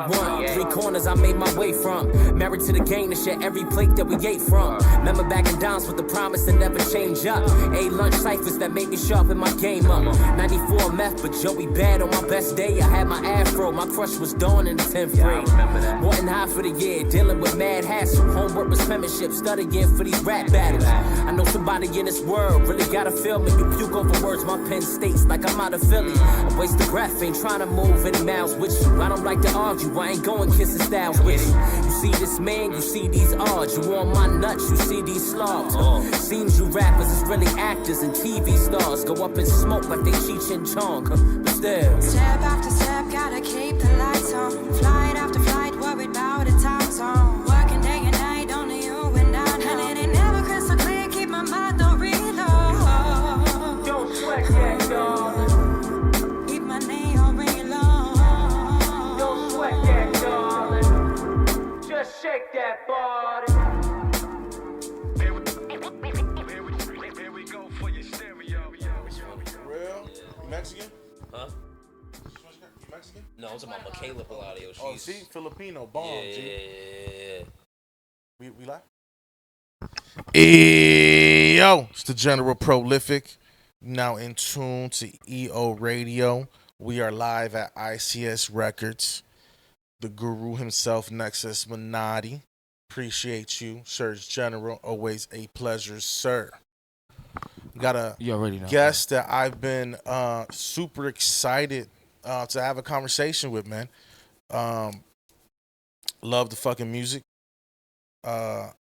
one. 3 corners I made my way from. Married to the game to share every plate that we ate from. Remember back in downs with the promise to never change up. Lunch ciphers that made me sharpen my game up. 94 meth, but Joey bad on my best day. I had my afro, my crush was Dawn in the 10th grade. More than half of the year, dealing with mad hassle. Homework was penmanship, studying for these rap battles. I know somebody in this world really gotta feel me. You puke over words, my pen states like I'm out of Philly. I waste the breath, ain't trying to move any miles with you. I don't like to argue, I ain't going kissing styles with you. You see this man, you see these odds. You on my nuts, you see these slugs. Seems you rappers is really actors and TV stars. Go up in smoke like they Cheech and Chong. But still, step after step, gotta keep the lights on. Flight after flight, worried about the time zone. Working day and night, only you and I know. And it ain't never crystal clear, keep my mind on reload. Don't sweat that, darling. Keep my name on reload. Don't sweat that, darling. Just shake that body. Mexican? Huh? You Mexican? No, I was talking about Michaela Palladio. Oh, see? Filipino. Bomb, Yeah. We live? Hey, yo. It's the General Prolific. Now in tune to EO Radio. We are live at ICS Records. The guru himself, Nexus Minotti. Appreciate you, Surge General. Always a pleasure, sir. Got a guest that I've been super excited to have a conversation with, man. Love the fucking music.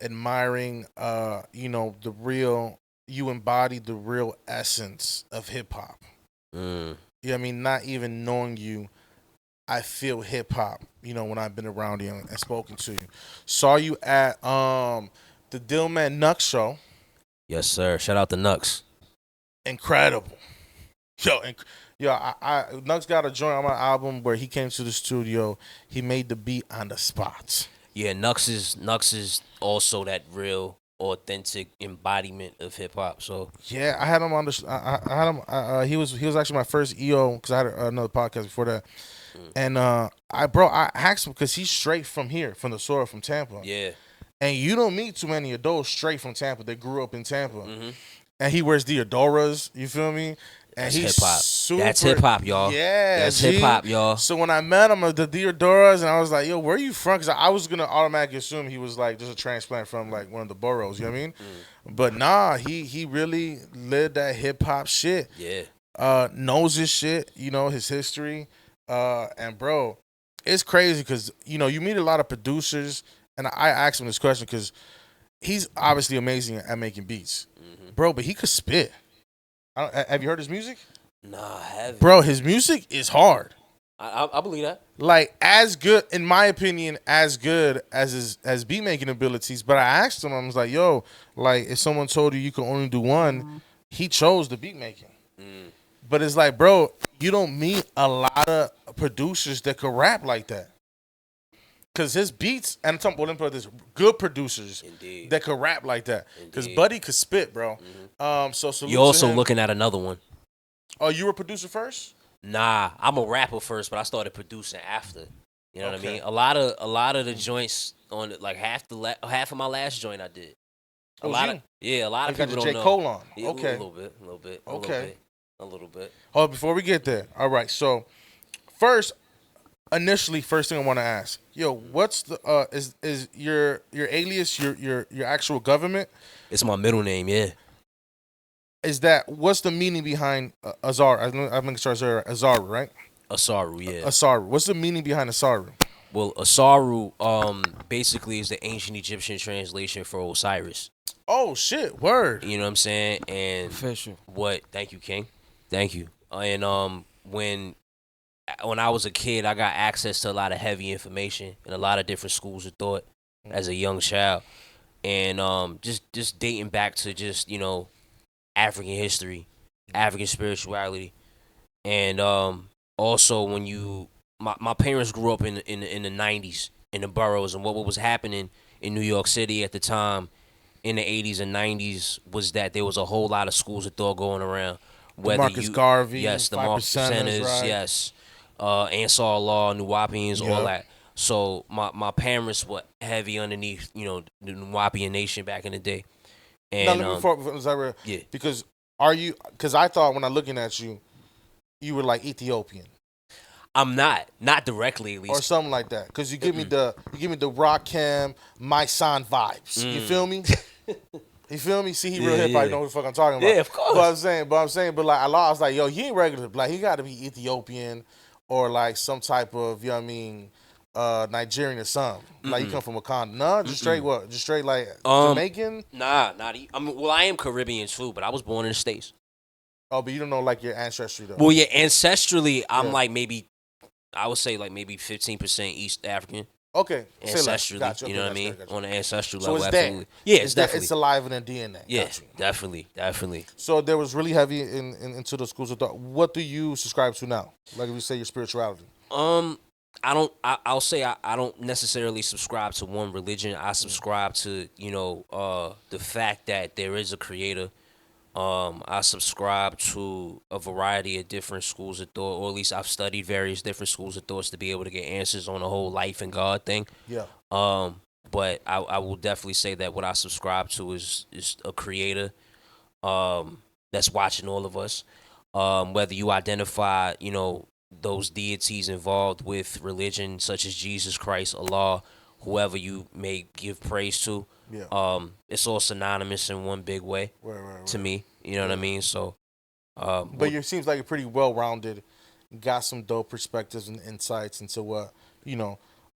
Admiring, the real, you embody the real essence of hip hop. You know what I mean? Not even knowing you, I feel hip hop, when I've been around you and spoken to you. Saw you at the Dillman Nux show. Yes, sir. Shout out to Nux. Incredible. I Nux got a joint on my album where he came to the studio. He made the beat on the spot. Yeah, Nux is also that real, authentic embodiment of hip hop. So yeah, I had him on the. I had him. He was actually my first EO because I had another podcast before that. And I asked him because he's straight from here, from the soil, from Tampa. Yeah. And you don't meet too many adults straight from Tampa that grew up in Tampa. Mm-hmm. And he wears Diodoras, you feel me? And that's he's hip-hop. super... That's hip-hop, y'all. Yeah. That's hip-hop, y'all. So when I met him, the Diodoras, and I was like, yo, where are you from? Because I was going to automatically assume he was like just a transplant from like one of the boroughs, you know what I mean? But nah, he really lived that hip-hop shit. Yeah. Knows his shit, his history. And bro, it's crazy because, you meet a lot of producers. And I asked him this question because he's obviously amazing at making beats. Bro, but he could spit. Have you heard his music? Nah, I haven't. Bro, his music is hard. I believe that. Like, as good, in my opinion, as good as his beat making abilities. But I asked him, I was like, yo, like, if someone told you could only do one, he chose the beat making. But it's like, bro, you don't meet a lot of producers that could rap like that. Because his beats, and I'm talking about this, good producers that could rap like that. Because Buddy could spit, bro. So you're also looking at another one. Oh, you were a producer first? Nah, I'm a rapper first, but I started producing after. You know what I mean? A lot of the joints on like half of my last joint I did. A lot of people don't know. J. Cole on. Yeah, Okay. A little bit. Oh, before we get there. All right. So first thing I want to ask, yo, what's the is your alias your actual government? It's my middle name, yeah. What's the meaning behind Asaru? I'm going to start Asaru, right? Asaru, yeah. Asaru. What's the meaning behind Asaru? Well, Asaru basically is the ancient Egyptian translation for Osiris. Oh shit, word. You know what I'm saying? And official. Thank you, King. Thank you. And when I was a kid, I got access to a lot of heavy information in a lot of different schools of thought as a young child. And just dating back to just, African history, African spirituality. And also when my parents grew up in the 90s in the boroughs, and what was happening in New York City at the time in the 80s and 90s was that there was a whole lot of schools of thought going around. Marcus Garvey, yes, the Marcus Centers, right? yes, Ansar Law, New Wapians, all that. So my parents were heavy underneath, the Nwapian Nation back in the day. And Now, before Zaire, yeah. because because I thought when I'm looking at you, you were like Ethiopian I'm not directly at least. or something like that. Because you give me the Rakim, my son vibes. You feel me? You feel me? See, he real hip hop. You know what the fuck I'm talking about. Yeah, of course. But like, I was like, yo, he ain't regular. Like, he got to be Ethiopian or like some type of, you know what I mean, Nigerian or something. Like, you come from Wakanda. No, just straight what? Just straight like Jamaican? Nah, I am Caribbean too, but I was born in the States. Oh, but you don't know like your ancestry though. Well, yeah, ancestrally, I'm like maybe, I would say like maybe 15% East African. Okay. Ancestrally, Gotcha. you know what I mean? On the ancestral So level, it's absolutely. there. Yeah, it's definitely. It's alive in the DNA. Yeah, Gotcha. definitely. So there was really heavy into the schools of thought. What do you subscribe to now? Like if you say your spirituality. I'll say I don't necessarily subscribe to one religion. I subscribe to, the fact that there is a creator. I subscribe to a variety of different schools of thought, or at least I've studied various different schools of thoughts to be able to get answers on the whole life and God thing. Yeah. But I will definitely say that what I subscribe to is a creator that's watching all of us. Whether you identify, those deities involved with religion such as Jesus Christ, Allah, whoever you may give praise to. Yeah. It's all synonymous in one big way to me. You know what I mean? So, but it seems like you're pretty well rounded. Got some dope perspectives and insights into what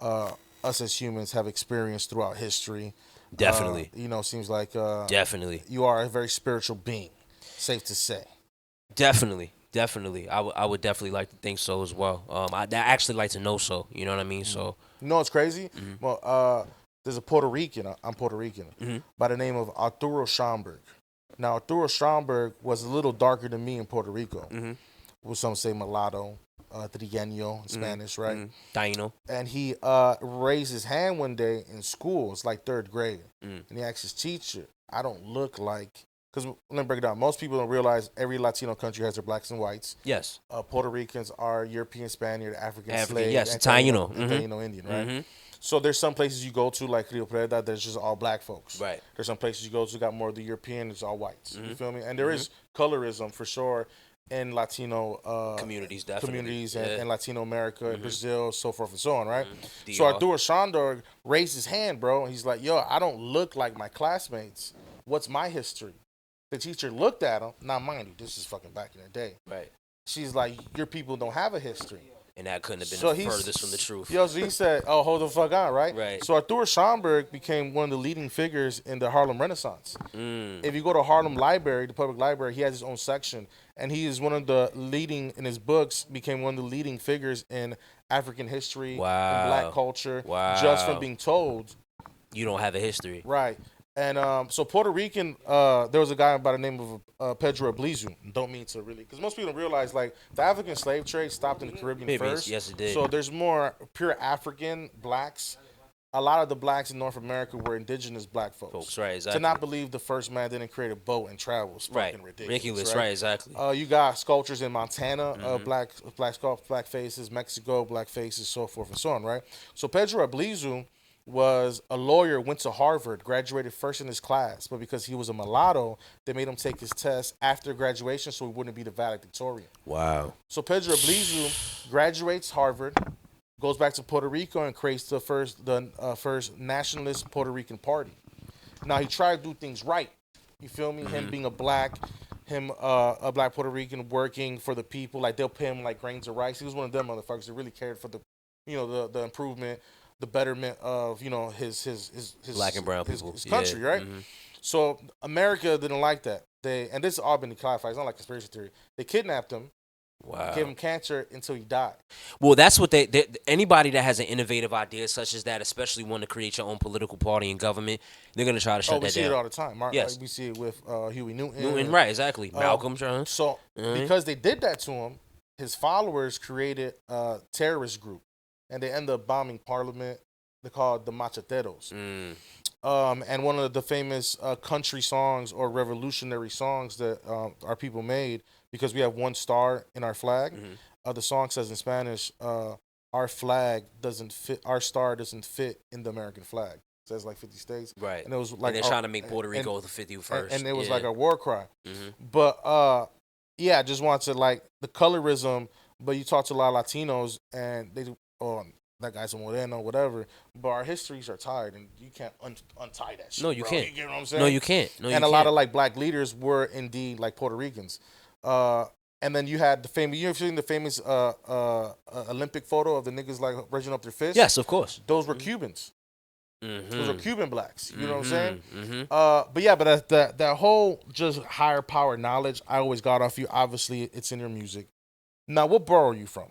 us as humans have experienced throughout history. Definitely. Seems like definitely you are a very spiritual being. Safe to say. Definitely. I would definitely like to think so as well. I actually like to know so. You know what I mean? So. You know what's crazy? Well, there's a Puerto Rican. I'm Puerto Rican by the name of Arturo Schomburg. Now, Arturo Schomburg was a little darker than me in Puerto Rico. What some say mulatto, trigueño in Spanish, right? Taino. And he raised his hand one day in school. It's like third grade, and he asked his teacher, "I don't look like." Because let me break it down. Most people don't realize every Latino country has their blacks and whites. Yes. Puerto Ricans are European, Spaniard, African slave. Yes, Taino. Indian, right? So there's some places you go to, like Rio Preda, there's just all black folks. Right. There's some places you go to got more of the European, it's all whites. You feel me? And there is colorism for sure in Latino communities, definitely. And Latino America, Brazil, so forth and so on, right? So Arturo Schomburg raised his hand, bro. He's like, yo, I don't look like my classmates. What's my history? The teacher looked at him. Now, mind you, this is fucking back in the day. Right. She's like, your people don't have a history. And that couldn't have been the furthest from the truth. So he said, oh, hold the fuck on, right? Right. So Arturo Schomburg became one of the leading figures in the Harlem Renaissance. If you go to Harlem Library, the public library, he has his own section. And he is one of the leading, in his books, became one of the leading figures in African history and black culture. Just from being told. You don't have a history. Right. And so Puerto Rican, there was a guy by the name of Pedro Ablizu. Don't mean to really, because most people don't realize, like, the African slave trade stopped in the Caribbean first. Yes, it did. So there's more pure African blacks. A lot of the blacks in North America were indigenous black folks. Right, exactly. To not believe the first man didn't create a boat and travel is fucking ridiculous. Right, exactly. You got sculptures in Montana, black faces, Mexico, black faces, so forth and so on, right? So Pedro Ablizu was a lawyer, went to Harvard, graduated first in his class, but because he was a mulatto, they made him take his test after graduation so he wouldn't be the valedictorian. Wow. So Pedro Ablizu graduates Harvard, goes back to Puerto Rico and creates the first nationalist Puerto Rican party. Now he tried to do things right. You feel me? Him being a black Puerto Rican working for the people, like they'll pay him like grains of rice. He was one of them motherfuckers that really cared for the improvement, the betterment of his black and brown people, his country, right? So America didn't like that. And this has all been clarified. It's not like conspiracy theory. They kidnapped him, gave him cancer until he died. Well, that's what anybody that has an innovative idea such as that, especially one to create your own political party and government, they're gonna try to shut that down. We see it all the time. Yes, we see it with Huey Newton. Right, exactly. Malcolm. So because they did that to him, his followers created a terrorist group. And they end up bombing Parliament. They're called the Macheteros. And one of the famous country songs or revolutionary songs that our people made, because we have one star in our flag, the song says in Spanish, our flag doesn't fit, our star doesn't fit in the American flag. It says like 50 states. Right. And it was like and they're trying to make Puerto Rico the 51st. And it was like a war cry. Mm-hmm. But yeah, I just want to like the colorism. But you talk to a lot of Latinos, and they that guy's a Moreno, whatever. But our histories are tied, and you can't untie that shit. No, you can't. You get what I'm saying? No, you can't. And a lot of like black leaders were indeed like Puerto Ricans. And then you had the famous. You ever seen the famous Olympic photo of the niggas like raising up their fists? Yes, of course. Those were Cubans. Mm-hmm. Those are Cuban blacks. You know what I'm saying? Mm-hmm. But yeah, but that whole just higher power knowledge, I always got off you. Obviously, it's in your music. Now, what borough are you from?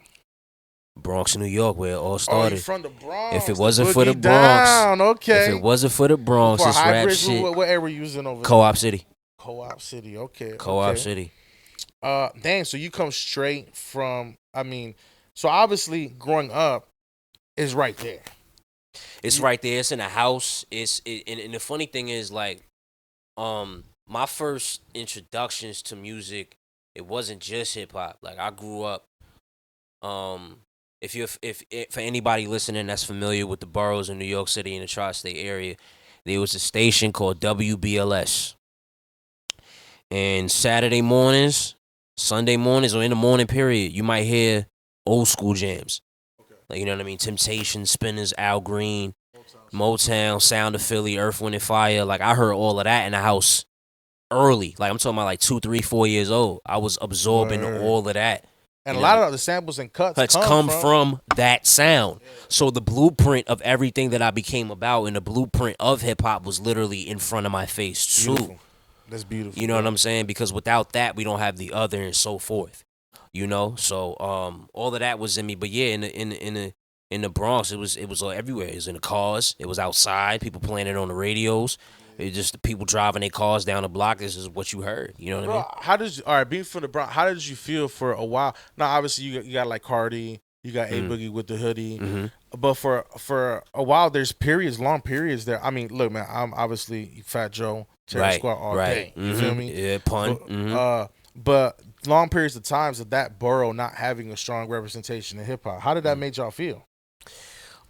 Bronx, New York, where it all Oh, started. you from the Bronx? If it wasn't for the Bronx, down. Okay. If it wasn't for the Bronx, For this rap hybrid, shit. what area were you in over there? Co-op City. Co-op City. Okay. Co-op okay. City. Dang. So you come straight from. I mean, so obviously growing up is right there. It's right there. It's in a house. And the funny thing is, like, my first introductions to music, it wasn't just hip hop. Like, I grew up. If for anybody listening that's familiar with the boroughs in New York City and the tri-state area, there was a station called WBLS. And Saturday mornings, Sunday mornings, or in the morning period, you might hear old school jams. Like, you know what I mean? Temptation, Spinners, Al Green, Motown, Sound of Philly, Earth, Wind and Fire. Like, I heard all of that in the house early. Like, I'm talking about like 2, 3, 4 years old. I was absorbing all of that. And a lot of the samples and cuts come from that sound. So the blueprint of everything that I became about and the blueprint of hip hop was literally in front of my face too. Beautiful. That's beautiful. You know what I'm saying? Because without that, we don't have the other and so forth. You know, so all of that was in me. But yeah, in the Bronx, it was everywhere. It was in the cars. It was outside. People playing it on the radios. It's just the people driving their cars down the block. This is what you heard. You know what I mean? How did you, all right, being from the Bronx, how did you feel for a while? Now, obviously, you got like Cardi, you got A Boogie with the hoodie. Mm-hmm. But for a while, there's periods, long periods there. I mean, look, man, I'm obviously Fat Joe, Terror Squad all day. You feel me? Yeah, pun. But long periods of times of that borough not having a strong representation in hip hop, how did that make y'all feel?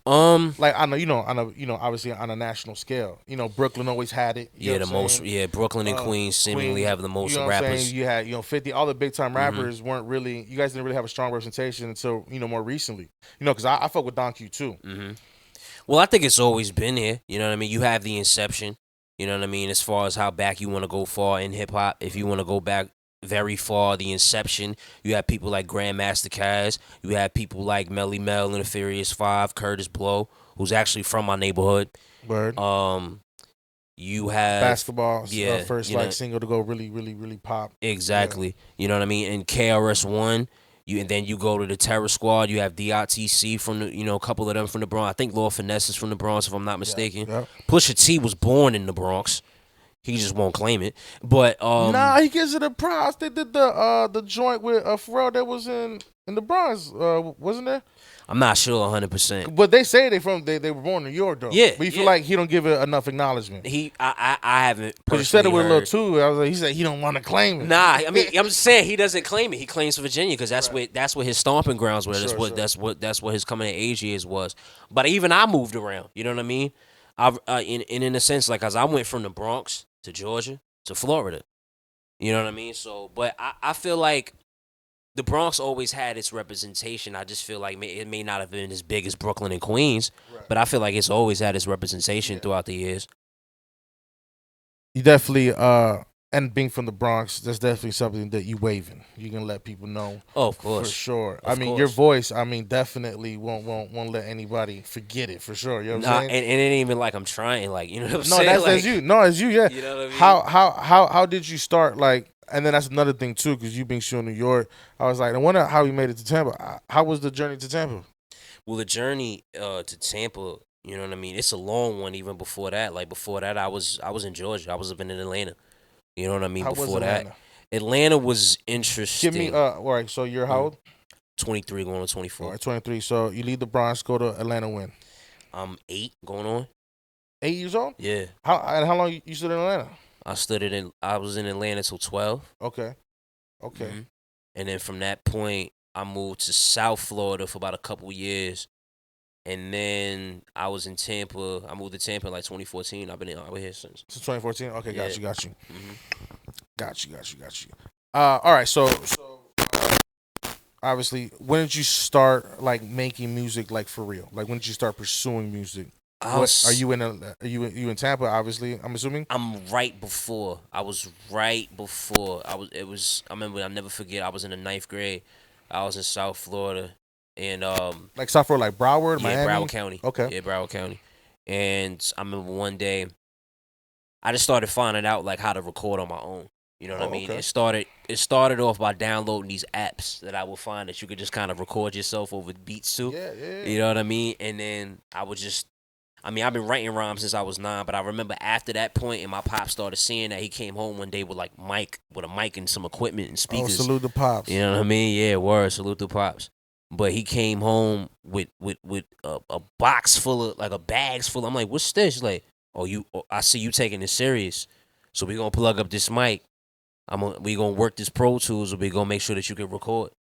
Like I know, obviously on a national scale, Brooklyn always had it. You know the most, Brooklyn and Queens seemingly have the most rappers. You had, 50, all the big time rappers weren't really, you guys didn't really have a strong representation until, more recently. Because I fuck with Don Q too. Well, I think it's always been there. You know what I mean? You have the inception. You know what I mean? As far as how back you want to go far in hip hop, if you want to go back very far, the inception, you have people like Grandmaster Caz, you have people like Melly Mel and the Furious Five, Curtis Blow, who's actually from my neighborhood. Word. You have Basketball, first single to go really, really, really pop. Exactly. Yeah. You know what I mean? And KRS-One, and then you go to the Terror Squad. You have DITC from the, a couple of them from the Bronx. I think Lord Finesse is from the Bronx, if I'm not mistaken. Yeah. Pusha T was born in the Bronx. He just won't claim it. But nah, he gives it a props. They did the joint with Pharrell that was in the Bronx, wasn't there? I'm not sure 100%. But they say they were born in New York though. Yeah. But you feel like he don't give it enough acknowledgement. I haven't. Because you said it with a little too. I was like, he said he don't want to claim it. Nah, I mean, I'm just saying he doesn't claim it. He claims Virginia because that's what his stomping grounds were. That's what his coming of age years was. But even I moved around. You know what I mean? In a sense, like as I went from the Bronx to Georgia to Florida. You know what I mean? So, but I feel like the Bronx always had its representation. I just feel like it may not have been as big as Brooklyn and Queens, but I feel like it's always had its representation throughout the years. You definitely, and being from the Bronx, that's definitely something that you waving. You can let people know. Oh, of course. For sure. Of course. Your voice, definitely won't let anybody forget it, for sure. You know what I'm saying? And it ain't even like I'm trying, like, you know what I'm saying? That's you. No, it's you, yeah. You know what I mean? How did you start, like, and then that's another thing, too, because you being sure in New York, I was like, I wonder how you made it to Tampa. How was the journey to Tampa? Well, the journey to Tampa, you know what I mean? It's a long one even before that. Like, before that, I was in Georgia. I was living in Atlanta. You know what I mean? How before was that, Atlanta was interesting. Give me, all right, so you're how old? 23 going on 24. All right, 23. So you leave the Bronx, go to Atlanta when? I'm 8 going on. 8 years old? Yeah. How long you stood in Atlanta? I was in Atlanta till 12. Okay. Mm-hmm. And then from that point, I moved to South Florida for about a couple years. And then I was in Tampa. I moved to Tampa in like 2014. I've been out here since. Since 2014? Okay, got Yeah. you. Mhm. Got you. All right, so obviously, when did you start like making music like for real? Like when did you start pursuing music? Are you in Tampa? Obviously, I'm assuming. I'm right before. I was right before. I remember. I'll never forget. I was in the 9th grade. I was in South Florida, and Like South Florida, like Broward, yeah, Miami. Broward County. Okay. Yeah, Broward County. And I remember one day, I just started finding out like how to record on my own. You know what I mean? Okay. It started off by downloading these apps that I would find that you could just kind of record yourself over beats to. Yeah. You know what I mean? And then I would just, I've been writing rhymes since I was 9, but I remember after that point, and my pop started seeing that he came home one day with a mic and some equipment and Oh, speakers. salute the pops. You know what I mean? Yeah, word, salute the pops. But he came home with a box full of, like a bags full. I'm like, what's this? Like, I see you taking this serious. So we gonna plug up this mic. We gonna work this Pro Tools, and we gonna make sure that you can record.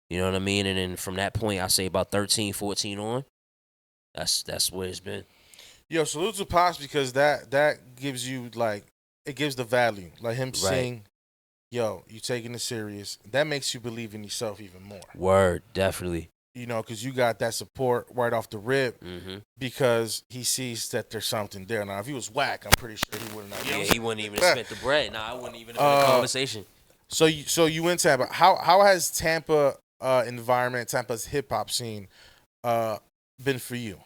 You know what I mean? And then from that point, I say about 13, 14 on. That's where it's been. Yo, salute to pops because that gives you like it gives the value. Like him saying, "Yo, you taking it serious." That makes you believe in yourself even more. Word, definitely. You know, because you got that support right off the rip Mm-hmm. because he sees that there's something there. Now, if he was whack, I'm pretty sure he wouldn't have. Yeah, he wouldn't even have spent the bread. Nah, I wouldn't even have been a conversation. So you in Tampa. How has Tampa environment, Tampa's hip hop scene been for you?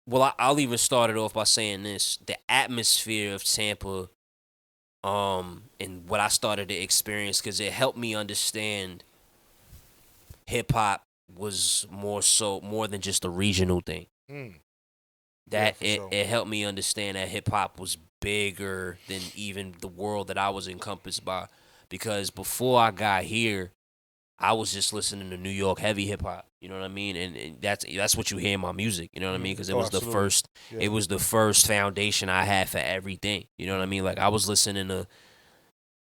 Well, I'll even start it off by saying this: the atmosphere of Tampa, and what I started to experience, because it helped me understand hip hop was more than just a regional thing. That Yeah, for sure. it helped me understand that hip hop was bigger than even the world that I was encompassed by. Because before I got here, I was just listening to New York heavy hip hop. You know what I mean? And that's what you hear in my music. You know what I mean? Because it was the absolutely. first. Yeah. It was the first foundation I had for everything. You know what I mean? Like I was listening to.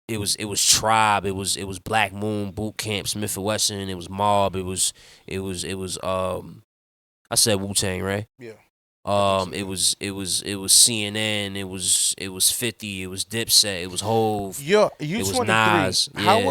It was Tribe. It was Black Moon, Boot Camp, Smith & Wesson. It was Mob. It was I said Wu-Tang, right? Yeah. It was CNN. It was 50. It was Dipset. It was Hove. Yo, you It was 23. Nas, How yeah.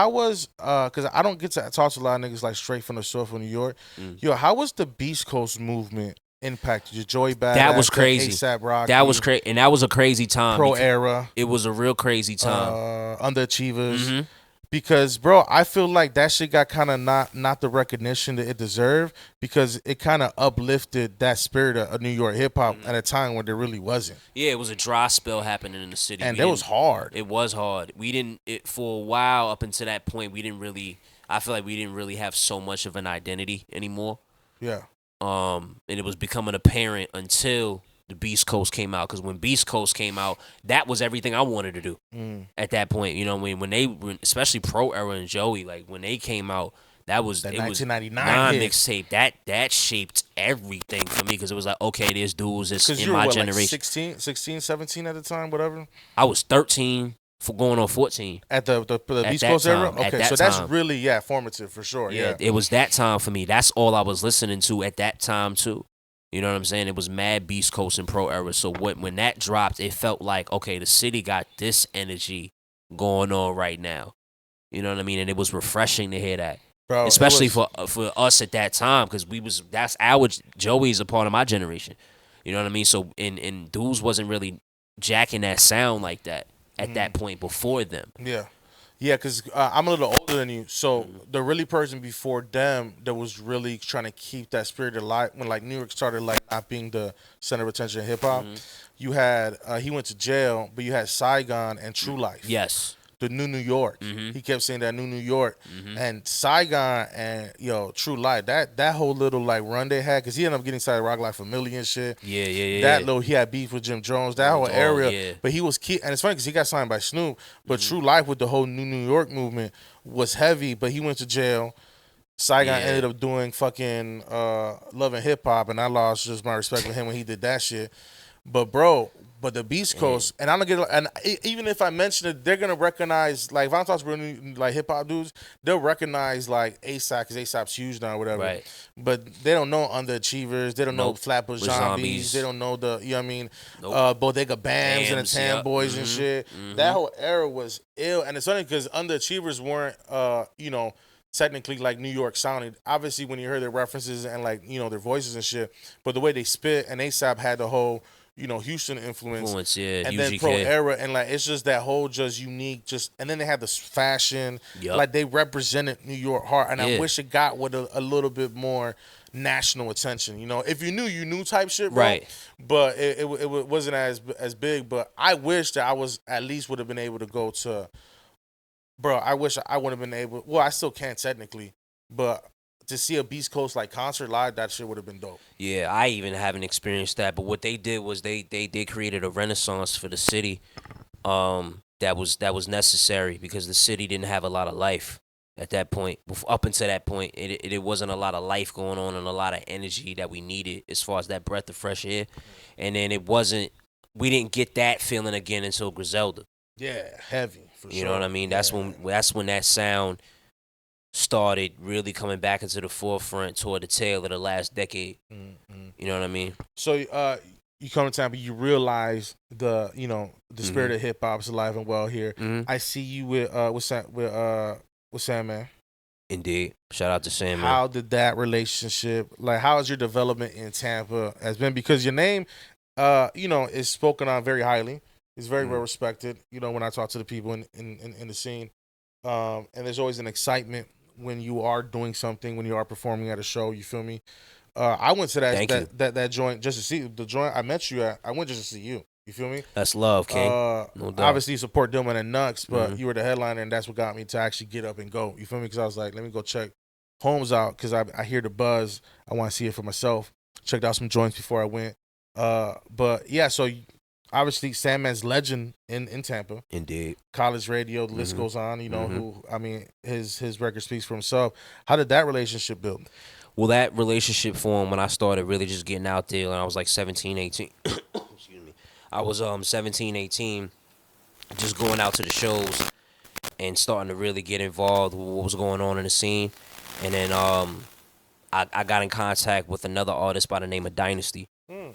was because I don't get to talk to a lot of niggas like straight from the source of New York. Yo, how was the Beast Coast movement impacted you? Joey Badass, That was crazy. A$AP Rocky, That was crazy, and that was a crazy time. Pro because Era, It was a real crazy time. Underachievers. Mhm. Because, bro, I feel like that shit got kind of not the recognition that it deserved because it kind of uplifted that spirit of New York hip hop at a time when there really wasn't. Yeah, it was a dry spell happening in the city. And We that was didn't- hard. It was hard. We didn't for a while up until that point. We didn't really. I feel like we didn't really have so much of an identity anymore. Yeah. And it was becoming apparent until the Beast Coast came out. Because when Beast Coast came out, that was everything I wanted to do at that point. You know, when especially Pro Era and Joey, like when they came out, it was 1999 hit. mixtape. That shaped everything for me because it was like, okay, there's dudes that's Because in you were my what, generation. like 16, 17 at the time, whatever? I was 13 for going on 14. At the Beast that Coast era? time, at Okay, that so that's time. really, formative for sure. Yeah. It was that time for me. That's all I was listening to at that time too. You know what I'm saying? It was mad Beast Coast and Pro Era. So when that dropped, it felt like, okay, the city got this energy going on right now. You know what I mean? And it was refreshing to hear that. Bro, Especially it was- for us at that time, because that's our Joey's a part of my generation. You know what I mean? So and dudes wasn't really jacking that sound like that at that point before them. Yeah. Yeah, because I'm a little older than you. So the really person before them that was really trying to keep that spirit alive when like New York started like not being the center of attention in hip hop, you had he went to jail, but you had Saigon and True Life. Yes. The New York. He kept saying that New York. And Saigon and True Life, that whole little like run they had, because he ended up getting signed to Rock Like Familiar shit. Yeah. That little, he had beef with Jim Jones, that whole area. Yeah. But he was and it's funny because he got signed by Snoop. But True Life with the whole New York movement was heavy. But he went to jail. Saigon ended up doing fucking Love and Hip Hop, and I lost just my respect for him when he did that shit. But bro, But the Beast Coast, and I'm gonna get, and even if I mention it, they're gonna recognize, like, if I'm talking really like hip hop dudes, they'll recognize like ASAP because ASAP's huge now or whatever. Right. But they don't know Underachievers. They don't know Nope. Flatbush With Zombies. Zombies. They don't know the, you know what I mean, Nope. Bodega Bams and the Bams, Tam yep. Boys and shit. That whole era was ill, and it's funny because Underachievers weren't, you know, technically like New York sounding. Obviously, when you heard their references and like, you know, their voices and shit, but the way they spit, and ASAP had the whole, you know, Houston influence, Yeah, and UGK. then Pro Era, and like it's just that whole just unique, just, and then they had this fashion, Yup. like they represented New York hard, and I Yeah. wish it got with a little bit more national attention. You know, if you knew type shit, bro. Right. But it wasn't as big. But I wish that I was at least would have been able to go to, bro. I wish I would have been able. Well, I still can't technically, but to see a Beast Coast like concert live, that shit would have been dope. Yeah, I even haven't experienced that. But what they did was they created a renaissance for the city. That was necessary because the city didn't have a lot of life at that point. Up until that point, it wasn't a lot of life going on and a lot of energy that we needed as far as that breath of fresh air. And then we didn't get that feeling again until Griselda. Yeah, heavy for sure. You know what I mean? That's when that sound started really coming back into the forefront toward the tail of the last decade. Mm-hmm. You know what I mean? So you come to Tampa, you realize the spirit of hip hop is alive and well here. Mm-hmm. I see you with Sandman. Indeed. Shout out to Sam. How did that relationship, like, how has your development in Tampa has been? Because your name, is spoken on very highly. It's very well respected. You know, when I talk to the people in the scene, and there's always an excitement when you are doing something, when you are performing at a show. You feel me? I went to that joint just to see the joint I met you at. I went just to see you. You feel me? That's love, King. No doubt. Obviously, you support Dillman and Nux, but you were the headliner, and that's what got me to actually get up and go. You feel me? Because I was like, let me go check Holmes out because I hear the buzz. I want to see it for myself. Checked out some joints before I went. But yeah, so obviously Sandman's legend in Tampa. Indeed. College radio, the list goes on. You know his record speaks for himself. How did that relationship build? Well, that relationship formed when I started really just getting out there when I was like 17, 18. Excuse me. I was 17, 18, just going out to the shows and starting to really get involved with what was going on in the scene. And then I got in contact with another artist by the name of Dynasty. Know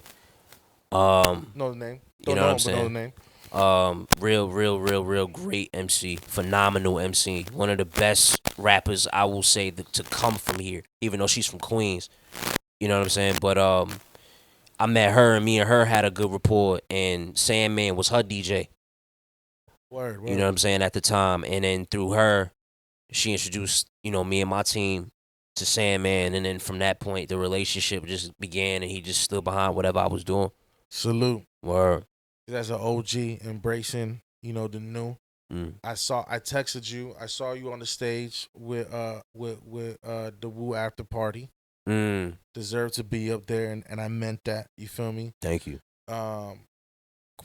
the name. You know what I'm saying? Know the name. Real great MC, phenomenal MC, one of the best rappers I will say to come from here, even though she's from Queens. You know what I'm saying? But I met her, and me and her had a good rapport, and Sandman was her DJ. Word. You know what I'm saying, at the time, and then through her, she introduced me and my team to Sandman, and then from that point, the relationship just began, and he just stood behind whatever I was doing. Salute. Word. As an OG embracing, the new. I texted you. I saw you on the stage with the Woo after party. Deserve to be up there, and I meant that. You feel me? Thank you.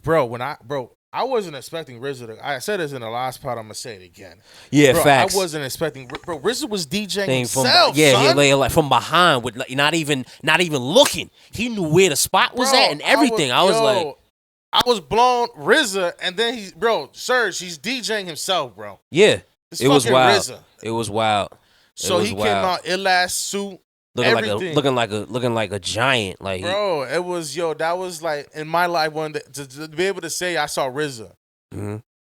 Bro, I wasn't expecting RZA I said this in the last part. I'm gonna say it again. Yeah, bro, facts. I wasn't expecting. Bro, RZA was DJing From, himself. yeah, son. he like from behind with not even looking. He knew where the spot was at and everything. I was like, I was blown. RZA, and then Serge, he's DJing himself, bro. Yeah, It's it was fucking wild. RZA. It was wild. So he came out ill-ass suit. Looking like a giant, like bro. It was that was like in my life one to be able to say I saw RZA.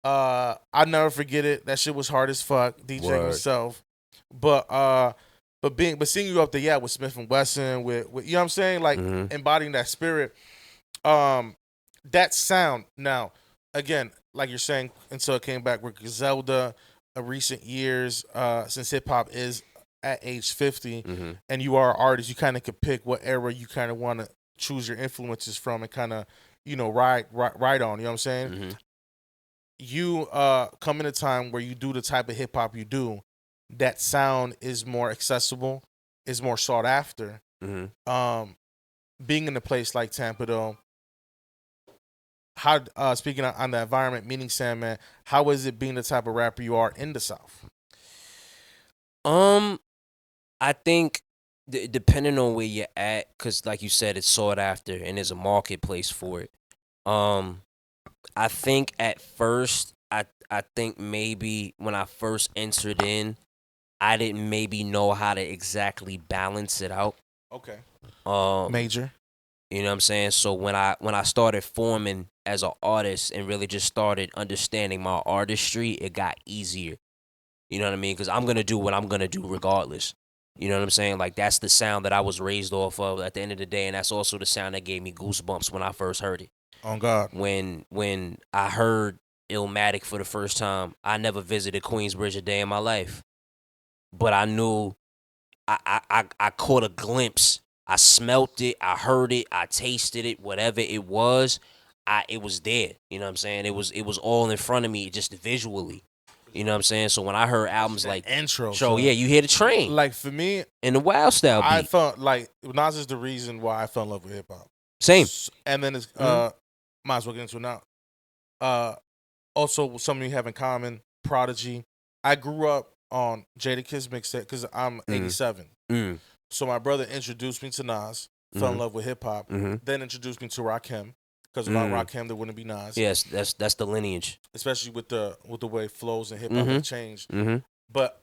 I'll never forget it. That shit was hard as fuck. DJing himself, but seeing you up there, with Smith and Wesson, with you know what I'm saying, like embodying that spirit, that sound. Now, again, like you're saying, until it came back with Griselda, recent years, since hip hop is at age 50, and you are an artist, you kind of could pick what era you kind of want to choose your influences from and kind of, ride on. You know what I'm saying? You come in a time where you do the type of hip hop you do, that sound is more accessible, is more sought after. Being in a place like Tampa, though, how speaking on the environment, meaning Sandman, how is it being the type of rapper you are in the South? I think depending on where you're at, because like you said, it's sought after and there's a marketplace for it. I think at first, I think maybe when I first entered in, I didn't maybe know how to exactly balance it out. Okay. Um, Major. You know what I'm saying? So when I started forming as an artist and really just started understanding my artistry, it got easier. You know what I mean? Because I'm gonna do what I'm gonna do regardless. You know what I'm saying? Like that's the sound that I was raised off of at the end of the day, and that's also the sound that gave me goosebumps when I first heard it. On God. When I heard Illmatic for the first time, I never visited Queensbridge a day in my life, but I knew I caught a glimpse. I smelt it, I heard it, I tasted it, whatever it was, it was there. You know what I'm saying? It was all in front of me, just visually. You know what I'm saying? So when I heard albums like intro, so yeah, you hear the train. Like for me, and the Wild Style beat. I felt like Nas is the reason why I fell in love with hip hop. Same. And then it's might as well get into it now. Also something we have in common, Prodigy. I grew up on Jadakiss mixtape because I'm 87. So my brother introduced me to Nas, fell in love with hip hop, then introduced me to Rakim. Because without Rakim, there wouldn't be Nas. Yes, that's the lineage. Especially with the way flows and hip hop have changed. But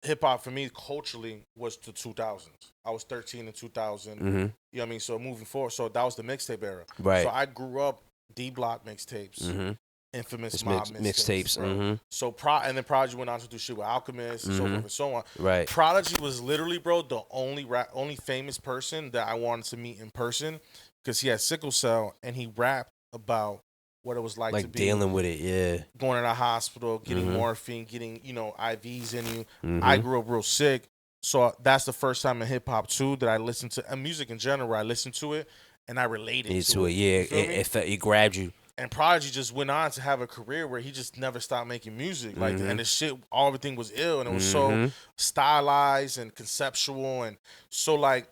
hip hop for me culturally was the 2000s. I was 13 in 2000. You know what I mean? So moving forward, so that was the mixtape era. Right. So I grew up D Block mixtapes. Infamous Mob mixtapes. So and then Prodigy went on to do shit with Alchemist and so forth and so on. Right. Prodigy was literally, bro, the only famous person that I wanted to meet in person because he had sickle cell and he rapped about what it was like to be dealing with it, yeah. Going to the hospital, getting morphine, getting, IVs in you. I grew up real sick. So that's the first time in hip hop too that I listened to and music in general, I listened to it and I related to it. Yeah. It grabbed you. And Prodigy just went on to have a career where he just never stopped making music. Like, and the shit, everything was ill, and it was so stylized and conceptual, and so like,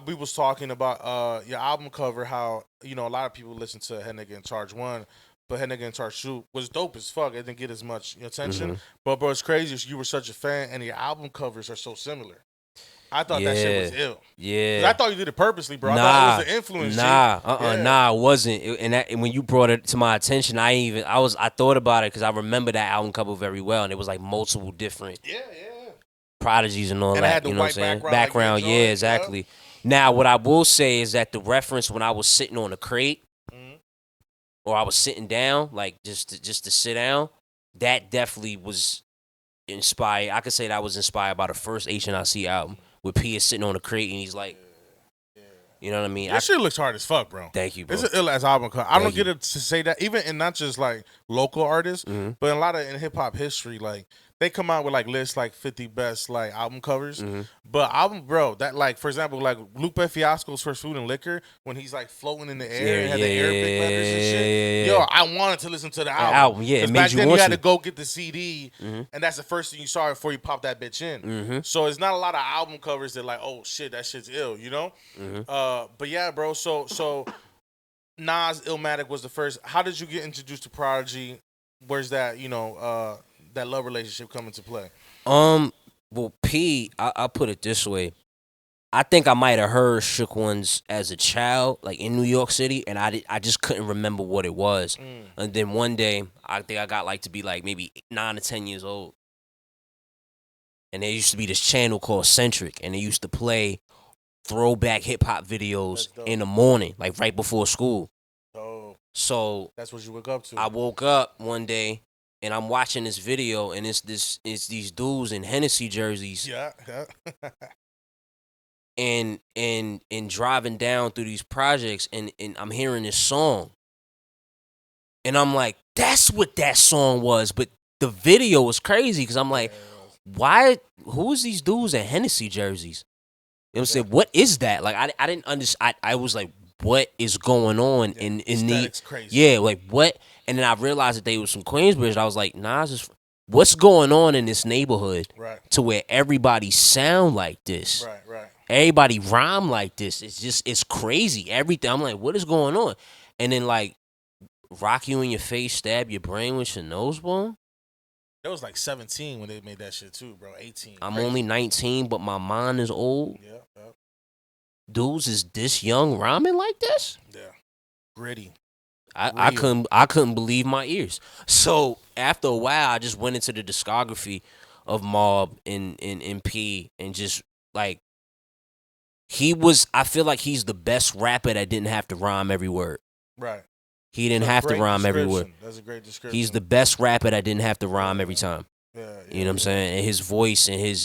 we was talking about your album cover, how a lot of people listen to Head Nigga in Charge 1, but Head Nigga in Charge 2 was dope as fuck. It didn't get as much attention, but bro, it's crazy. You were such a fan, and your album covers are so similar. I thought that shit was ill. Yeah. I thought you did it purposely, bro. I thought it was an influence. Nah, it wasn't. And when you brought it to my attention, I thought about it because I remember that album cover very well, and it was like multiple different prodigies and all and that. It had the you know white what I'm saying? background, yeah, exactly. Yep. Now, what I will say is that the reference when I was sitting on a crate, or I was sitting down, like just to sit down, that definitely was inspired. I could say that I was inspired by the first HNIC album. With P is sitting on a crate and he's like, you know what I mean? That shit looks hard as fuck, bro. Thank you, bro. It's an ill ass album cover. I don't get it to say that, even in not just like local artists, but in a lot of in hip hop history, like they come out with like lists like 50 best like album covers. But that like for example, like Lupe Fiasco's First Food and Liquor, when he's like floating in the air and had the Arabic letters and shit. Yo, I wanted to listen to the album. It made back you then want you had to to go get the CD, and that's the first thing you saw before you pop that bitch in. So it's not a lot of album covers that like, oh shit, that shit's ill, you know? But yeah, bro. So Nas Illmatic was the first. How did you get introduced to Prodigy? Where's that that love relationship come into play? Well, P, I'll put it this way. I think I might have heard Shook Ones as a child, like in New York City, and I just couldn't remember what it was. And then one day, I think I got like to be like maybe 9 or 10 years old, and there used to be this channel called Centric, and they used to play throwback hip hop videos in the morning, like right before school. So that's what you woke up to. I woke up one day and I'm watching this video, and it's these dudes in Hennessy jerseys. Yeah. and driving down through these projects, and I'm hearing this song, and I'm like, that's what that song was. But the video was crazy because I'm like, why? Who's these dudes in Hennessy jerseys? You know what I'm saying? What is that? Like I didn't understand. I was like, what is going on in the crazy. Yeah, like what? And then I realized that they was from Queensbridge. I was like, nah, what's going on in this neighborhood to where everybody sound like this? Right. Everybody rhyme like this. It's crazy. Everything. I'm like, what is going on? And then like, rock you in your face, stab your brain with your nose bone. That was like 17 when they made that shit too, bro. 18. I'm only 19, but my mind is old. Yeah. Dudes is this young rhyming like this? Yeah. Gritty. I couldn't believe my ears. So after a while, I just went into the discography of Mob and P and just like I feel like he's the best rapper that didn't have to rhyme every word. Right. He didn't have to rhyme every word. That's a great description. He's the best rapper that didn't have to rhyme every time. Yeah, you know what I'm saying? And his voice and his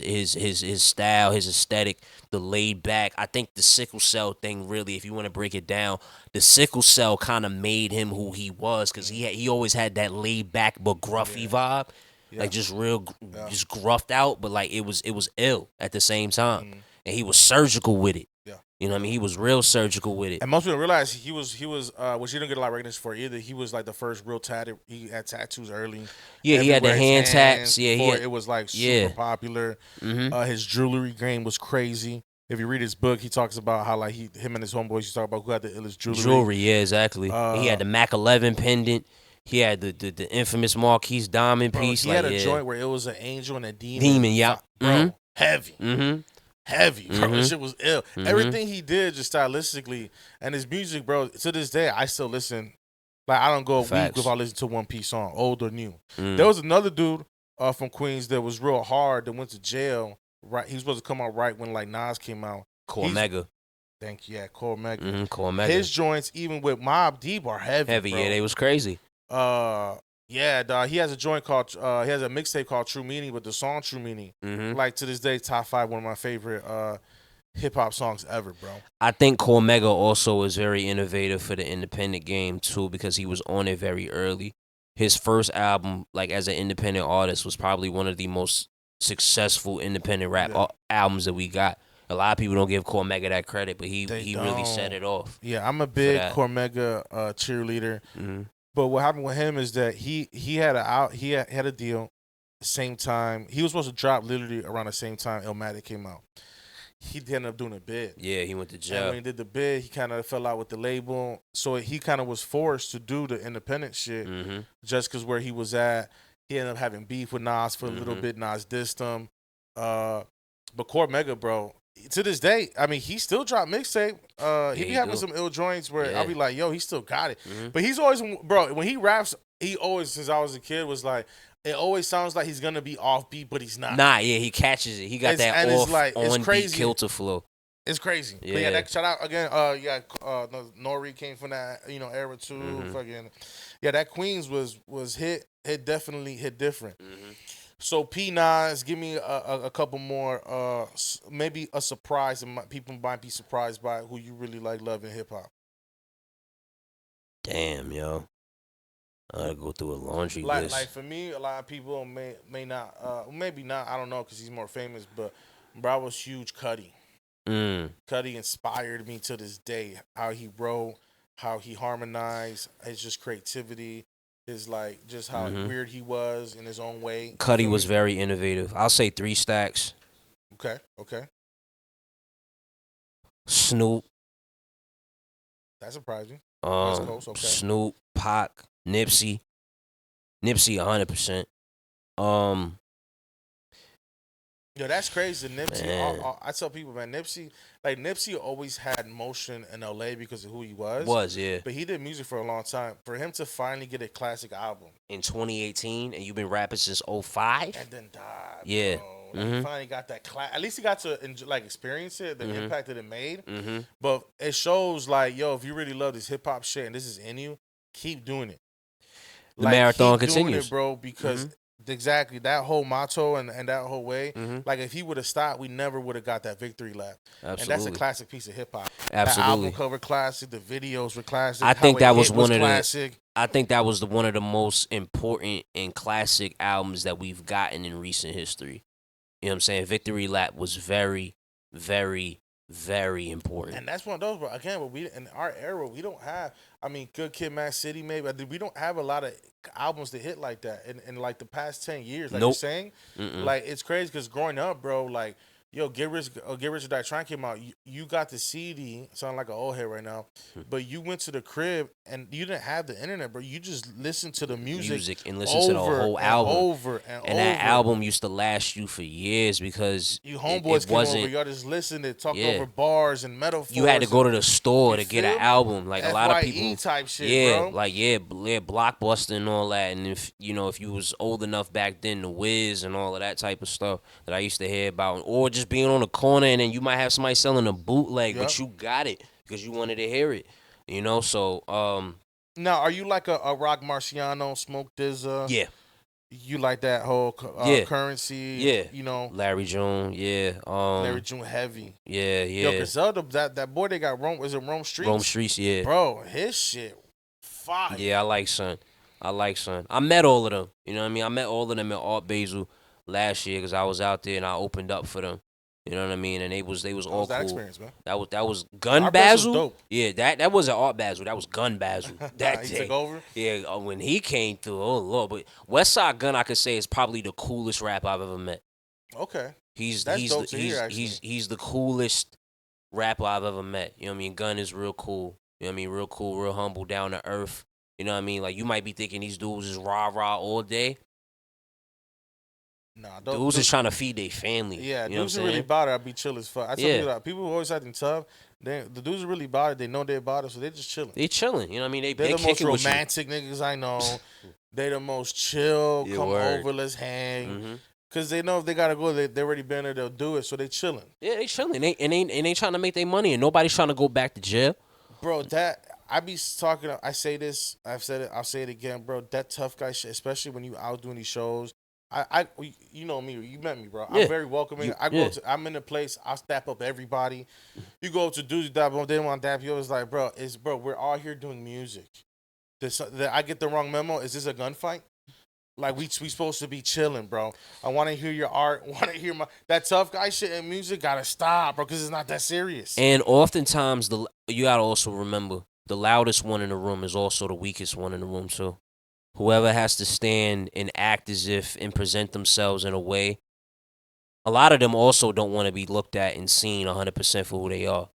style, his aesthetic, the laid back. I think the sickle cell thing really, if you want to break it down, the sickle cell kind of made him who he was because he always had that laid back but gruffy vibe, like just real, just gruffed out, but like it was ill at the same time, and he was surgical with it. Yeah. You know what I mean? He was real surgical with it. And most people realize he was which he didn't get a lot of recognition for either. He was like the first real tattoo. He had tattoos early. Yeah, he had the hand tats. Yeah, it was like super popular. His jewelry game was crazy. If you read his book, he talks about how like him and his homeboys used to talk about who had the illest jewelry. Yeah, exactly. He had the Mac 11 pendant. He had the infamous Marquise diamond piece. He had a joint where it was an angel and a demon. Bro, heavy. Heavy, bro. This shit was ill. Everything he did just stylistically and his music, bro, to this day, I still listen. Like, I don't go a week without listening to one piece song, old or new. There was another dude from Queens that was real hard that went to jail. Right, he was supposed to come out right when, like, Nas came out. Cormega. Thank you, yeah, Cormega. Cormega. His joints, even with Mobb Deep, are heavy, bro. Yeah, they was crazy. Yeah, dog. He has a joint called, he has a mixtape called True Meaning, but the song True Meaning, like to this day, top 5, one of my favorite hip hop songs ever, bro. I think Cormega also is very innovative for the independent game too, because he was on it very early. His first album, like as an independent artist, was probably one of the most successful independent rap albums that we got. A lot of people don't give Cormega that credit, but he really set it off. Yeah, I'm a big Cormega cheerleader. But what happened with him is that he had a deal the same time. He was supposed to drop literally around the same time Illmatic came out. He ended up doing a bid. Yeah, he went to jail. And when he did the bid, he kind of fell out with the label. So he kind of was forced to do the independent shit just because where he was at. He ended up having beef with Nas for a little bit. Nas dissed him. But Cormega, bro, to this day, I mean, he still dropped mixtape. He be having some ill joints where I'll be like, yo, he still got it. But he's always, bro, when he raps, he always, since I was a kid, was like, it always sounds like he's going to be offbeat, but he's not. Nah, yeah, he catches it. He got that on-beat kilter flow. It's crazy. Yeah. But yeah, that shout out again. Nori came from that era too. Fucking that Queens was hit definitely hit different. So P Nas, give me a couple more. Maybe a surprise, and people might be surprised by who you really like loving hip hop. Damn, yo, I gotta go through a laundry list. Like for me, a lot of people may not, maybe not. I don't know because he's more famous, but bro, I was huge Cudi. Cudi inspired me to this day. How he wrote, how he harmonized, his just creativity, his like just how weird he was in his own way. Cudi was very innovative. I'll say 3 stacks. Okay. Snoop. That surprised me. Snoop, Pac, Nipsey 100%. Yo, that's crazy. Nipsey, I tell people, man, Nipsey always had motion in LA because of who he was. But he did music for a long time. For him to finally get a classic album in 2018, and you've been rapping since 2005, and then died. Yeah. Bro. He finally got that at least he got to experience it, the impact that it made. But it shows like, yo, if you really love this hip hop shit and this is in you, keep doing it. The marathon continues, doing it, bro, because exactly that whole motto and that whole way. Like if he would have stopped, we never would have got that victory lap. Absolutely. And that's a classic piece of hip hop. Absolutely. The album cover classic, the videos were classic. I think that was one of classic. I think that was one of the most important and classic albums that we've gotten in recent history. You know what I'm saying? Victory Lap was very, very, very important. And that's one of those, bro. Again, but we in our era, we don't have. I mean, Good Kid, Mad City, maybe. We don't have a lot of albums that hit like that in like the past 10 years. Like you're saying, like it's crazy because growing up, bro, like Yo, Get Rich or Die Trying came out. You got the CD. Sound like an old head right now, but you went to the crib and you didn't have the internet, bro. You just listened to the music and listen to the whole album over and that album used to last you for years because you homeboys it came wasn't. over. Y'all just listened and talked over bars and metaphors. You had to go to the store to get an feel? album. Like a lot of people, type shit, yeah, bro. like Blockbuster and all that. And if you was old enough back then, the Wiz and all of that type of stuff that I used to hear about, or just being on the corner and then you might have somebody selling a bootleg, but you got it because you wanted to hear it. So now are you like a Rock Marciano, Smoke DZA? Yeah. You like that whole Currency? Yeah. Larry June, Larry June heavy. Yeah. Yo, cause that boy they got Rome, was it Rome Streets? Rome Streets, yeah. Bro, his shit fire. Yeah, I like Son. I met all of them. You know what I mean? I met all of them at Art Basel last year because I was out there and I opened up for them. You know what I mean? And they was all that cool. Experience, man? That was Gun Art Basil. Basil's dope. Yeah, that wasn't Art Basil. That was Gun Basil. That he day. took over. Yeah, when he came through, oh Lord. But Westside Gun, I could say, is probably the coolest rap I've ever met. Okay. He's dope to hear, he's the coolest rapper I've ever met. You know what I mean? Gun is real cool. You know what I mean? Real cool, real humble, down to earth. You know what I mean? Like you might be thinking these dudes is rah all day. Nah, dudes is trying to feed their family. Yeah, you know dudes are really about it. I'd be chill as fuck. I tell people that people who always acting tough. The dudes are really about it. They know they're about it, so they're just chilling. They chilling. You know what I mean? They're the most romantic niggas I know. They the most chill. Come over, let's hang. Mm-hmm. Cause they know if they gotta go, they already been there. They'll do it. So they chilling. Yeah, they chilling. They trying to make their money, and nobody's trying to go back to jail. Bro, that I be talking. I say this. I've said it. I'll say it again, bro. That tough guy shit, especially when you out doing these shows. You know me. You met me, bro. Yeah. I'm very welcoming. I'm in a place. I'll step up everybody. You go to dudes that they want to dap you. It's like, bro, we're all here doing music. I get the wrong memo. Is this a gunfight? Like we supposed to be chilling, bro. I want to hear your art. Want to hear that tough guy shit in music. Gotta stop, bro, because it's not that serious. And oftentimes, you gotta also remember the loudest one in the room is also the weakest one in the room too. Whoever has to stand and act as if and present themselves in a way. A lot of them also don't want to be looked at and seen 100% for who they are.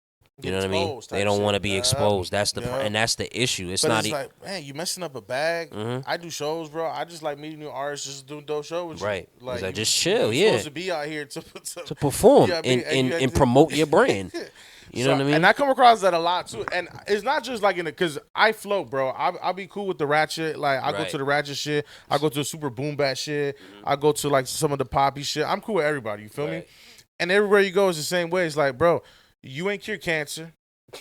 You know what I mean? They don't want to be exposed. That's and that's the issue. It's like, man, you messing up a bag. Mm-hmm. I do shows, bro. I just like meeting new artists, just doing dope shows. Right. Like just chill. You're supposed to be out here to perform and promote your brand. You know what I mean? And I come across that a lot too. And it's not just like because I float, bro. I'll be cool with the ratchet. Like I go to the ratchet shit. I go to the super boom bat shit. I go to like some of the poppy shit. I'm cool with everybody. You feel me? And everywhere you go is the same way. It's like, bro, you ain't cure cancer.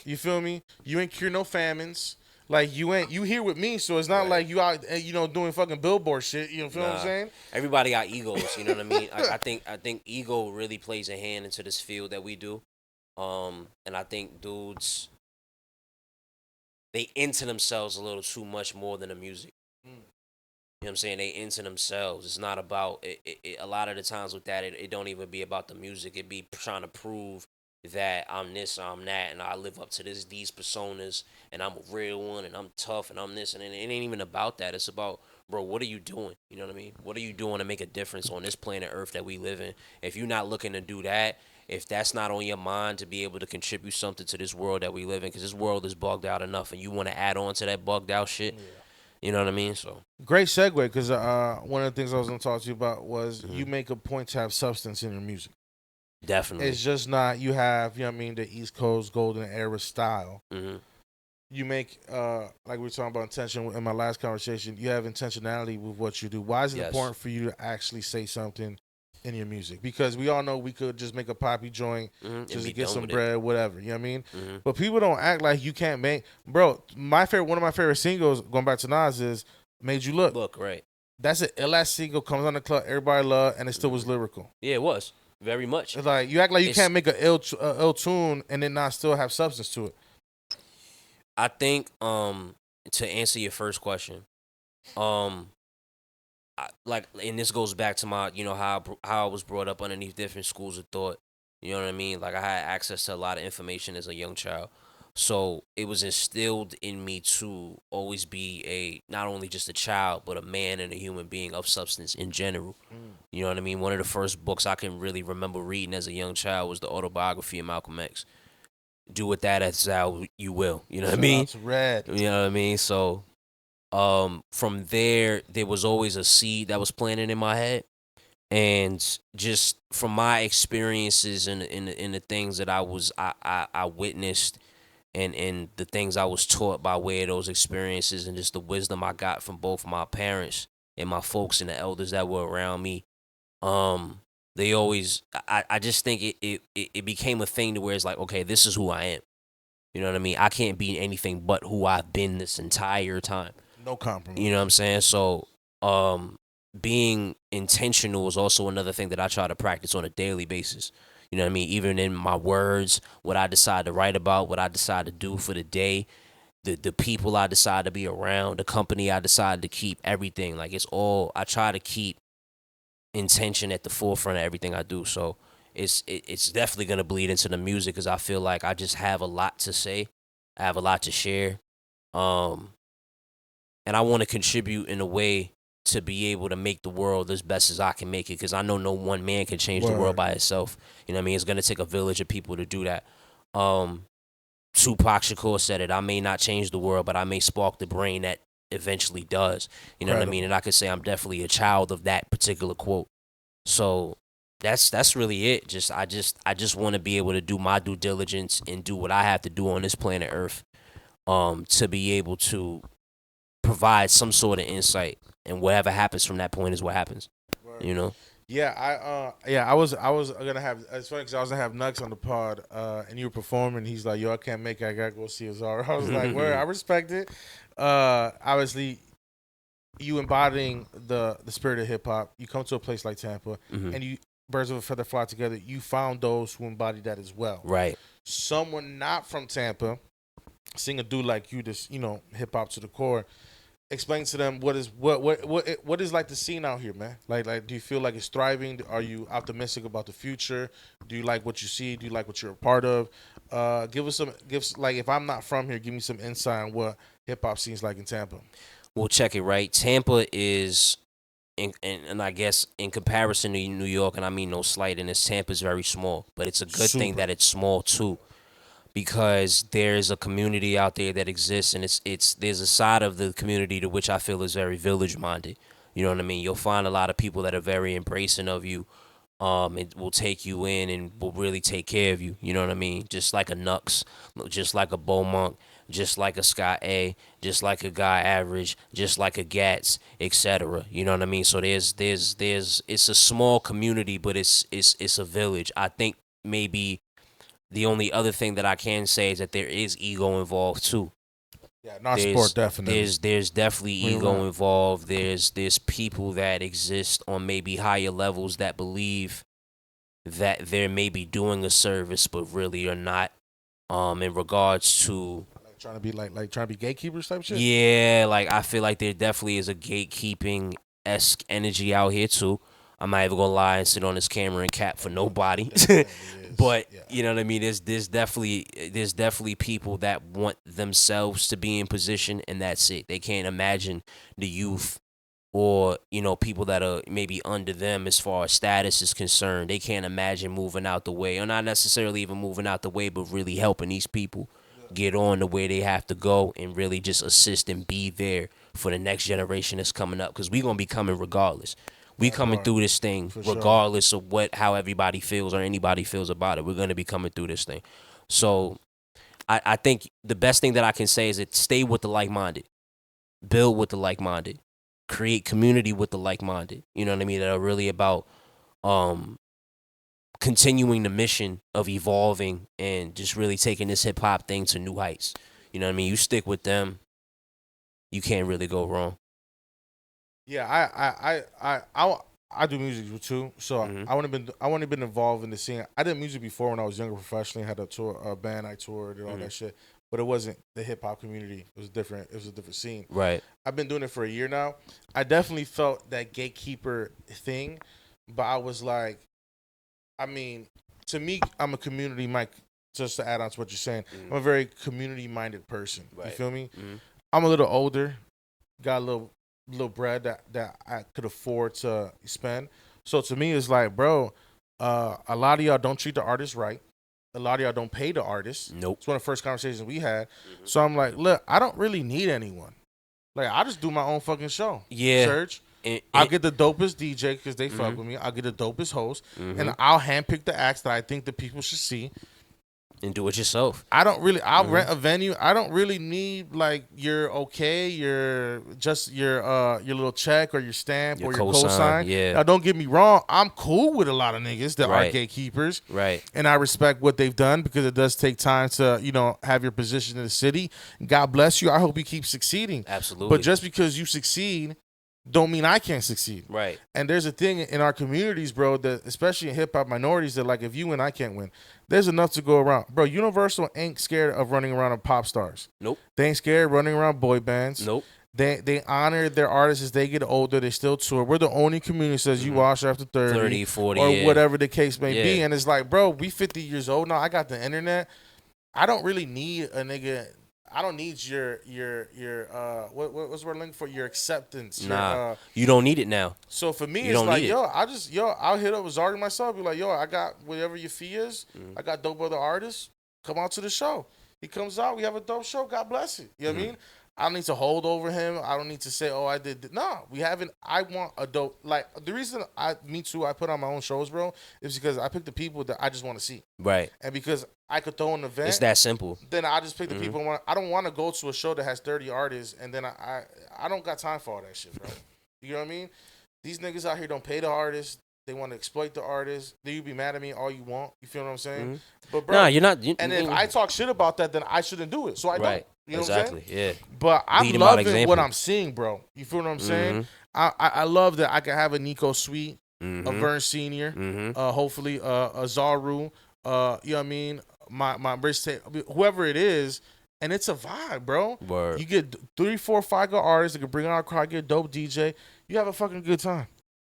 You feel me? You ain't cure no famines. Like you here with me, so it's not like you out, doing fucking billboard shit. You feel what I'm saying? Everybody got egos. You know what I mean? I think ego really plays a hand into this field that we do. And I think dudes, they into themselves a little too much more than the music. You know what I'm saying? They into themselves. It's not about it. A lot of the times with that, it don't even be about the music. It be trying to prove that I'm this, I'm that, and I live up to these personas, and I'm a real one, and I'm tough, and I'm this, and it ain't even about that. It's about, bro, what are you doing? You know what I mean? What are you doing to make a difference on this planet Earth that we live in? If you're not looking to do that, if that's not on your mind to be able to contribute something to this world that we live in, because this world is bugged out enough, and you want to add on to that bugged out shit, you know what I mean? So great segue, because one of the things I was going to talk to you about was you make a point to have substance in your music. Definitely. It's just not, you have, the East Coast Golden Era style. Mm-hmm. You make, like we were talking about intention in my last conversation, you have intentionality with what you do. Why is it important for you to actually say something in your music? Because we all know we could just make a poppy joint just to get some bread, whatever. You know what I mean? Mm-hmm. But people don't act like you can't make. Bro, one of my favorite singles, going back to Nas, is Made You Look. Look, right. That's an ill-ass single, comes on the club, everybody love, and it still was lyrical. Yeah, it was. Very much. It's like you act like you can't make an ill tune and then not still have substance to it. I think to answer your first question, and this goes back to my how I was brought up underneath different schools of thought. You know what I mean? Like I had access to a lot of information as a young child. So it was instilled in me to always be not only just a child, but a man and a human being of substance in general. You know what I mean? One of the first books I can really remember reading as a young child was the autobiography of Malcolm X. Do with that as thou you will. You know what I mean? It's red. You know what I mean? So from there was always a seed that was planted in my head. And just from my experiences and in the things that I witnessed and the things I was taught by way of those experiences and just the wisdom I got from both my parents and my folks and the elders that were around me, they always I just think it became a thing to where it's like, okay, this is who I am. You know what I mean? I can't be anything but who I've been this entire time. No compromise. You know what I'm saying? So being intentional is also another thing that I try to practice on a daily basis. You know what I mean? Even in my words, what I decide to write about, what I decide to do for the day, the people I decide to be around, the company I decide to keep, everything. Like it's all, I try to keep intention at the forefront of everything I do. So it's definitely going to bleed into the music because I feel like I just have a lot to say. I have a lot to share. And I want to contribute in a way to be able to make the world as best as I can make it, because I know no one man can change the world by itself. You know what I mean? It's going to take a village of people to do that. Tupac Shakur said it, I may not change the world, but I may spark the brain that eventually does. You know what I mean? And I could say I'm definitely a child of that particular quote. So that's really it. I just want to be able to do my due diligence and do what I have to do on this planet Earth, to be able to provide some sort of insight, and whatever happens from that point is what happens. You know? Yeah, I was gonna have. It's funny because I was gonna have Nux on the pod, and you were performing. He's like, "Yo, I can't make it. I gotta go see Asaru." I was like, "Where?" I respect it. Obviously, you embodying the spirit of hip hop. You come to a place like Tampa, and you birds of a feather fly together. You found those who embody that as well. Right. Someone not from Tampa, seeing a dude like you, just hip hop to the core. Explain to them what is like the scene out here, man. Like, do you feel like it's thriving? Are you optimistic about the future? Do you like what you see? Do you like what you're a part of? Give us like, if I'm not from here, give me some insight on what hip hop scene's like in Tampa. Well, check it, right? Tampa is, and I guess in comparison to New York, and I mean no slight in this, Tampa's very small, but it's a good thing that it's small too. Because there's a community out there that exists, and there's a side of the community to which I feel is very village minded. You know what I mean? You'll find a lot of people that are very embracing of you, and will take you in and will really take care of you. You know what I mean? Just like a Nux, just like a Beaumont, just like a Scott A, just like a Guy Average, just like a Gats, etc. You know what I mean? So there's it's a small community, but it's a village. I think maybe the only other thing that I can say is that there is ego involved too. Yeah, not sport, definitely. There's definitely ego involved. There's people that exist on maybe higher levels that believe that they're maybe doing a service, but really are not. In regards to like trying to be like trying to be gatekeepers type shit. Yeah, like I feel like there definitely is a gatekeeping-esque energy out here too. I'm not even gonna lie and sit on this camera and cap for nobody. But you know what I mean. There's definitely people that want themselves to be in position, and that's it. They can't imagine the youth or people that are maybe under them as far as status is concerned. They can't imagine moving out the way, or not necessarily even moving out the way, but really helping these people get on the way they have to go and really just assist and be there for the next generation that's coming up. Because we're gonna be coming regardless. We coming through this thing regardless of how everybody feels or anybody feels about it. We're going to be coming through this thing. So I think the best thing that I can say is that stay with the like-minded. Build with the like-minded. Create community with the like-minded. You know what I mean? That are really about continuing the mission of evolving and just really taking this hip-hop thing to new heights. You know what I mean? You stick with them, you can't really go wrong. Yeah, I do music too, so I want to been involved in the scene. I did music before when I was younger professionally. I had a band I toured and all that shit, but it wasn't the hip hop community. It was different. It was a different scene. Right. I've been doing it for a year now. I definitely felt that gatekeeper thing, but I was like, I mean, to me, I'm a community just to add on to what you're saying, I'm a very community-minded person. Right. You feel me? I'm a little older, got a little bread that I could afford to spend. So to me, it's like, bro, a lot of y'all don't treat the artists right. A lot of y'all don't pay the artists. Nope. It's one of the first conversations we had. So I'm like, look, I don't really need anyone. Like, I just do my own fucking show. Yeah. Church. I'll get the dopest DJ because they fuck with me. I'll get the dopest host. And I'll handpick the acts that I think the people should see. And do it yourself. I'll rent a venue. I don't really need like your little check or your stamp or your cosign. Yeah. Now, don't get me wrong. I'm cool with a lot of niggas that are gatekeepers. Right. And I respect what they've done because it does take time to, have your position in the city. God bless you. I hope you keep succeeding. Absolutely. But just because you succeed don't mean I can't succeed. Right. And there's a thing in our communities, bro, that especially in hip-hop minorities, that like, if you win, I can't win. There's enough to go around. Bro, Universal ain't scared of running around with pop stars. Nope. They ain't scared of running around boy bands. Nope. They honor their artists as they get older. They still tour. We're the only community that says you wash after 30 40, or whatever the case may be. And it's like, bro, we 50 years old now. I got the internet. I don't really need a nigga. I don't need your what's the word looking for? Your acceptance. Nah, you don't need it now. So for me, You it's don't like, need it. I'll hit up Azari myself. Be like, I got whatever your fee is. I got dope other artists. Come out to the show. He comes out. We have a dope show. God bless it. You know what I mean? I don't need to hold over him. I don't need to say, I did. No, we haven't. I want a dope. Like, the reason I put on my own shows, bro, is because I pick the people that I just want to see. Right. And because I could throw an event. It's that simple. Then I just pick the people. I don't want to go to a show that has 30 artists, and then I don't got time for all that shit, bro. You know what I mean? These niggas out here don't pay the artists. They want to exploit the artists. Then you be mad at me all you want. You feel what I'm saying? But bro, nah, you're not. And if I talk shit about that, then I shouldn't do it. So I don't. You know what I'm saying? Yeah. But I'm Lead 'em by loving example. what I'm seeing, bro. You feel what I'm saying? I love that I can have a Nico Sweet, a Vern Senior, hopefully a Zaru, you know what I mean? My Rich whoever it is, and it's a vibe, bro. Word. You get 3, 4, 5 good artists that can bring out a crowd, get a dope DJ. You have a fucking good time.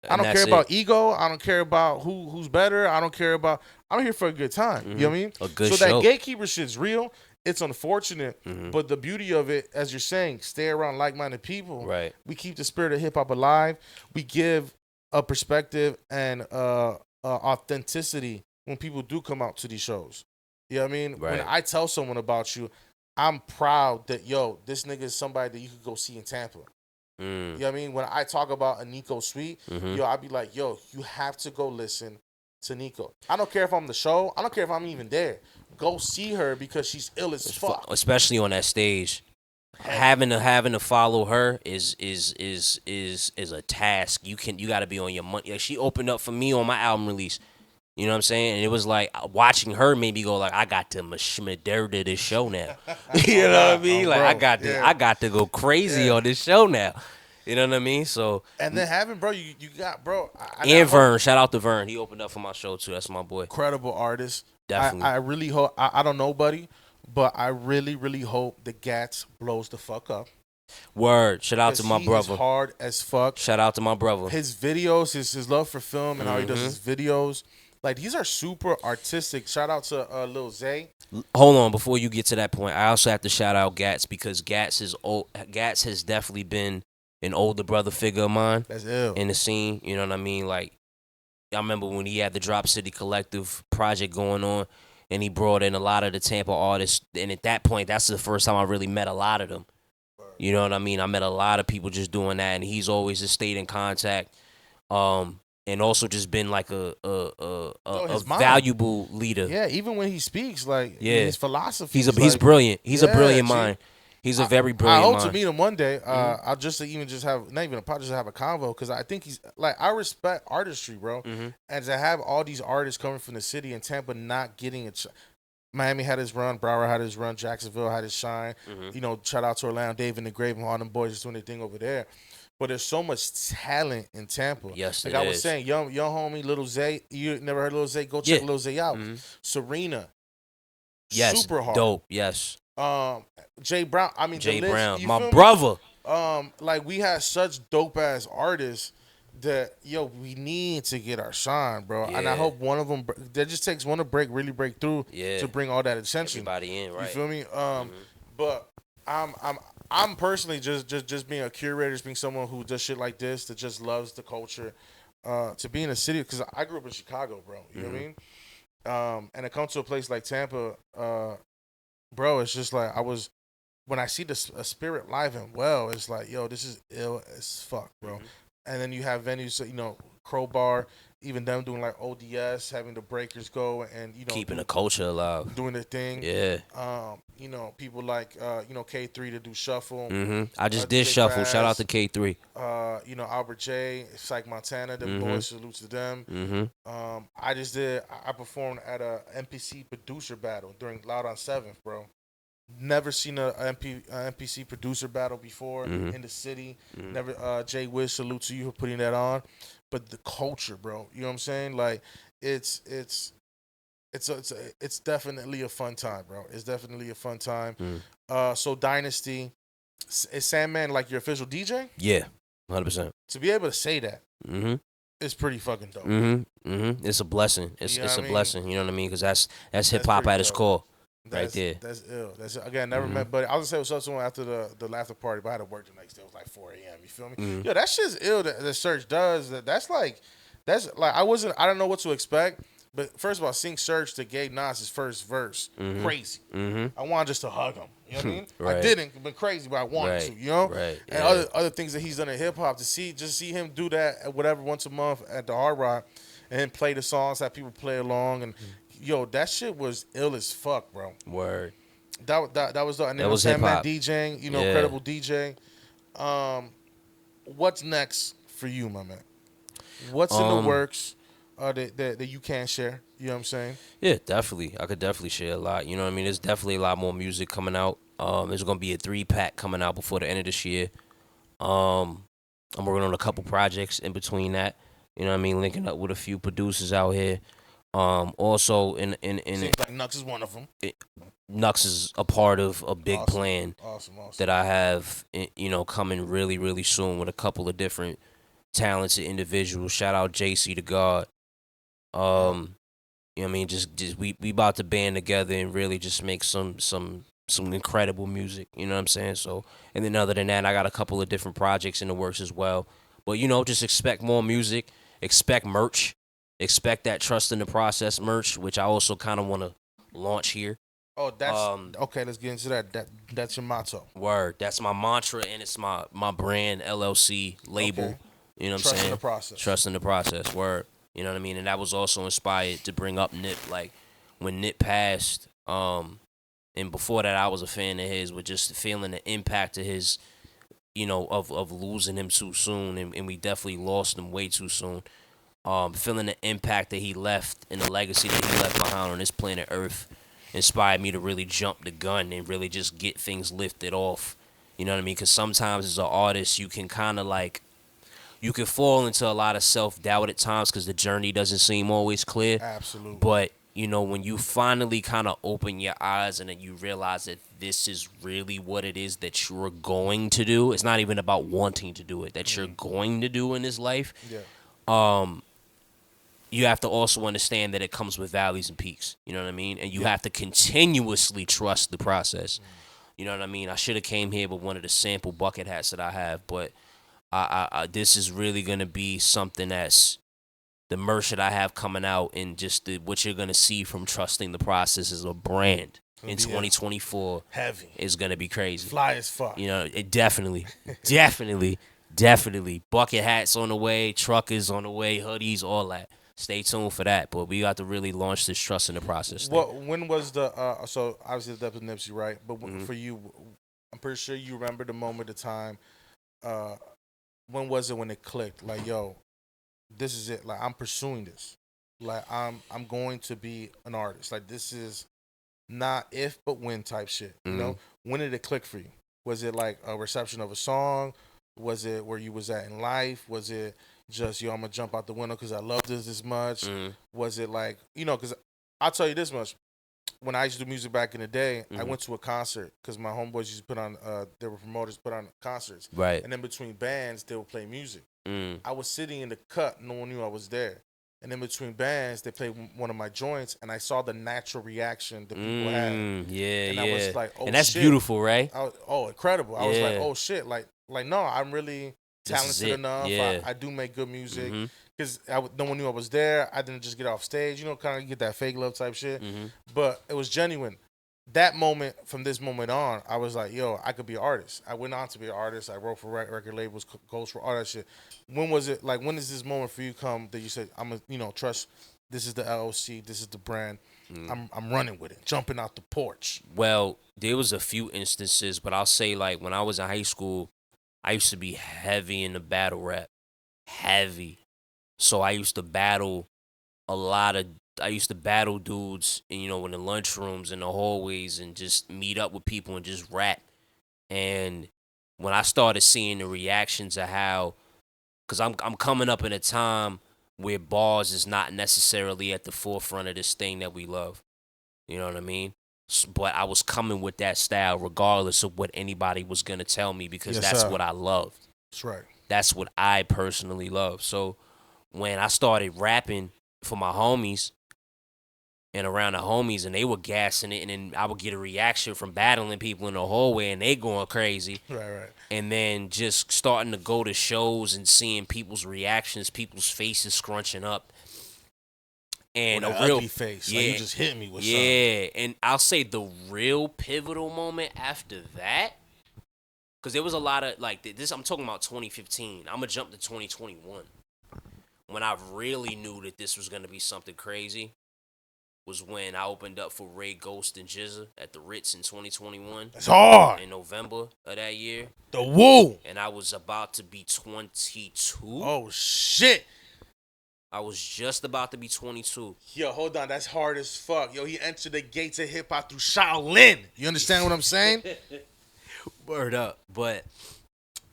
I don't care about ego. I don't care about who's better. I don't care about. I'm here for a good time. You know what I mean? A good so show. that gatekeeper shit's real. It's unfortunate, but the beauty of it, as you're saying, stay around like-minded people. Right. We keep the spirit of hip-hop alive. We give a perspective and authenticity when people do come out to these shows. You know what I mean? Right. When I tell someone about you, I'm proud that, this nigga is somebody that you could go see in Tampa. You know what I mean? When I talk about a Nico Sweet, I'll be like, you have to go listen to Nico. I don't care if I'm the show. I don't care if I'm even there. Go see her because she's ill as fuck. Especially on that stage. Having to follow her is a task. You got to be on your money. Like, she opened up for me on my album release. You know what I'm saying? And it was like watching her made me go like, I got to Madeira to this show now. You know what I mean? Like, bro, I got to go crazy on this show now. You know what I mean? So, and then having, bro, you got, bro. And Vern, shout out to Vern. He opened up for my show too. That's my boy. Incredible artist. Definitely. I really hope. I don't know, buddy, but I really, really hope the Gats blows the fuck up. Word. Shout out to my brother. Is hard as fuck. Shout out to my brother. His videos, his love for film and how he does his videos. Like, these are super artistic. Shout out to Lil Zay. Hold on, before you get to that point, I also have to shout out Gats because Gats has definitely been an older brother figure of mine. That's ill. In the scene. You know what I mean? Like, I remember when he had the Drop City Collective project going on, and he brought in a lot of the Tampa artists. And at that point, that's the first time I really met a lot of them. You know what I mean? I met a lot of people just doing that, and he's always just stayed in contact. And also just been like a valuable leader. Yeah, even when he speaks, like, his philosophy. He's brilliant. He's a brilliant mind. He's a very brilliant mind. I hope to meet him one day. I'll just have not even a podcast, just have a convo, because I think he's like, I respect artistry, bro. And to have all these artists coming from the city and Tampa not getting it. Miami had his run, Broward had his run, Jacksonville had his shine. You know, shout out to Orlando, Dave and the Grave, and all them boys just doing their thing over there. But there's so much talent in Tampa. Yes, like I was saying, young homie, Lil Zay. You never heard of Lil Zay? Go check Lil Zay out. Serena. Yes. Super hard. Dope. Yes. Jay Brown. I mean, Jay the list, Brown, you my feel me? brother. Like, we had such dope ass artists that we need to get our shine, bro. And I Yeah. hope one of them that just takes one to really break through Yeah. to bring all that attention. Everybody in, right? You feel me? But I'm personally just being a curator, just being someone who does shit like this, that just loves the culture. To be in a city, because I grew up in Chicago, bro. You know what I mean? And to come to a place like Tampa, bro, it's just like when I see the spirit live and well, it's like, yo, this is ill as fuck, bro. And then you have venues, Crowbar, even them doing like ODS, having the breakers go and Keeping the culture alive. doing their thing. Yeah. People like K3 to do shuffle. I just did DJ shuffle. Bass, Shout out to K3. Albert J, Psych Montana, them boys, salutes to them. I performed at a MPC producer battle during Loud on 7th, bro. Never seen a MPC producer battle before in the city. Never. Jay Wiz, salute to you for putting that on. But the culture, bro, you know what I'm saying? Like, it's definitely a fun time, bro. It's definitely a fun time. So Dynasty, is Sandman like your official DJ? Yeah, 100%. To be able to say that, it's pretty fucking dope. It's a blessing. It's a blessing. You know what I mean? Because that's hip hop pretty at its dope. core. Right there. That's ill. Again, never met, but I was gonna say what's up someone after the after party, but I had to work the next day. It was like 4 a.m. You feel me? Yo, that shit's ill that Serge does. That's like I don't know what to expect. But first of all, seeing Serge to Gabe Nas' first verse, crazy. I wanted just to hug him. You know what I mean? Right. I didn't, but crazy, but I wanted to. You know? Right. And other things that he's done in hip hop, to see him do that at whatever once a month at the Hard Rock, and then play the songs, have people play along, and yo, that shit was ill as fuck, bro. Word. That was and then was Sandman hip-hop. DJing, Yeah. credible DJ. What's next for you, my man? What's in the works that you can't share? You know what I'm saying? Yeah, definitely. I could definitely share a lot. You know what I mean? There's definitely a lot more music coming out. There's gonna be a 3-pack coming out before the end of this year. I'm working on a couple projects in between that. You know what I mean? Linking up with a few producers out here. Also in Seems like Nux is one of them. Nux is a part of a big plan Awesome. that I have, coming really, really soon with a couple of different talented individuals. Shout out JC to God. You know what I mean? Just we about to band together and really just make some incredible music. You know what I'm saying? So, and then other than that, I got a couple of different projects in the works as well. But just expect more music, expect merch, expect that Trust in the Process merch, which I also kind of want to launch here. Oh, that's okay. Let's get into that. That's your motto. Word. That's my mantra, and it's my brand LLC label. Okay. You know what I'm Trust saying? in the process. Trust in the process. Word. You know what I mean? And that was also inspired to bring up Nip. Like when Nip passed, and before that, I was a fan of his. With just feeling the impact of his, of losing him too soon, and we definitely lost him way too soon. Feeling the impact that he left and the legacy that he left behind on this planet Earth inspired me to really jump the gun and really just get things lifted off. You know what I mean? Because sometimes as an artist, you can kind of you can fall into a lot of self-doubt at times because the journey doesn't seem always clear. Absolutely. But, when you finally kind of open your eyes and then you realize that this is really what it is that you're going to do. It's not even about wanting to do it, that you're going to do in this life. Yeah. You have to also understand that it comes with valleys and peaks. You know what I mean? And you have to continuously trust the process. You know what I mean? I should have came here with one of the sample bucket hats that I have, but I this is really going to be something that's the merch that I have coming out, and just what you're going to see from Trusting the Process is a brand in 2024. Heavy. Is going to be crazy. Fly as fuck. It definitely. Bucket hats on the way, truckers on the way, hoodies, all that. Stay tuned for that. But we got to really launch this Trust in the Process thing. When was the so obviously the depth of Nipsey, right? But for you, I'm pretty sure you remember the moment, the time. When was it when it clicked? Like, yo, this is it. Like, I'm pursuing this. Like, I'm going to be an artist. Like, this is not if but when type shit. You know, when did it click for you? Was it like a reception of a song? Was it where you was at in life? Was it just, yo, I'm gonna jump out the window because I love this much? Was it like, because I'll tell you this much. When I used to do music back in the day, I went to a concert because my homeboys used to put on, they were promoters, put on concerts. Right. And in between bands, they would play music. I was sitting in the cut. No one knew I was there. And in between bands, they played one of my joints, and I saw the natural reaction that people had. Yeah, and yeah. I was like, oh, and that's shit. beautiful, right? Incredible. I was like, Yeah. oh, shit. Like, no, I'm really This is talented it. enough. Yeah. I do make good music. Mhm. Because no one knew I was there. I didn't just get off stage. You know, kind of get that fake love type shit. Mm-hmm. But it was genuine. That moment, from this moment on, I was like, yo, I could be an artist. I went on to be an artist. I wrote for record labels, goals for all that shit. When was it, like, when does this moment for you come that you said, I'm going to, trust, this is the LLC, this is the brand, I'm running with it, jumping out the porch? Well, there was a few instances, but I'll say, like, when I was in high school, I used to be heavy in the battle rap. Heavy. So I used to battle dudes, in the lunchrooms and the hallways, and just meet up with people and just rap. And when I started seeing the reactions of how, because I'm coming up in a time where bars is not necessarily at the forefront of this thing that we love. You know what I mean? But I was coming with that style regardless of what anybody was going to tell me, because Yes, that's sir. what I loved. That's right. That's what I personally love. So when I started rapping for my homies and around the homies, and they were gassing it, and then I would get a reaction from battling people in the hallway, and they going crazy. Right. And then just starting to go to shows and seeing people's reactions, people's faces scrunching up. And With a that real ugly face. Like, you just hit me with something. Yeah, and I'll say the real pivotal moment after that, because there was a lot of, like, this, I'm talking about 2015. I'm going to jump to 2021. When I really knew that this was going to be something crazy was when I opened up for Ray, Ghost, and Jizza at the Ritz in 2021. That's hard. In November of that year. The woo. And I was about to be 22. Oh, shit. I was just about to be 22. Yo, hold on. That's hard as fuck. Yo, he entered the gates of hip-hop through Shaolin. You understand what I'm saying? Word up. But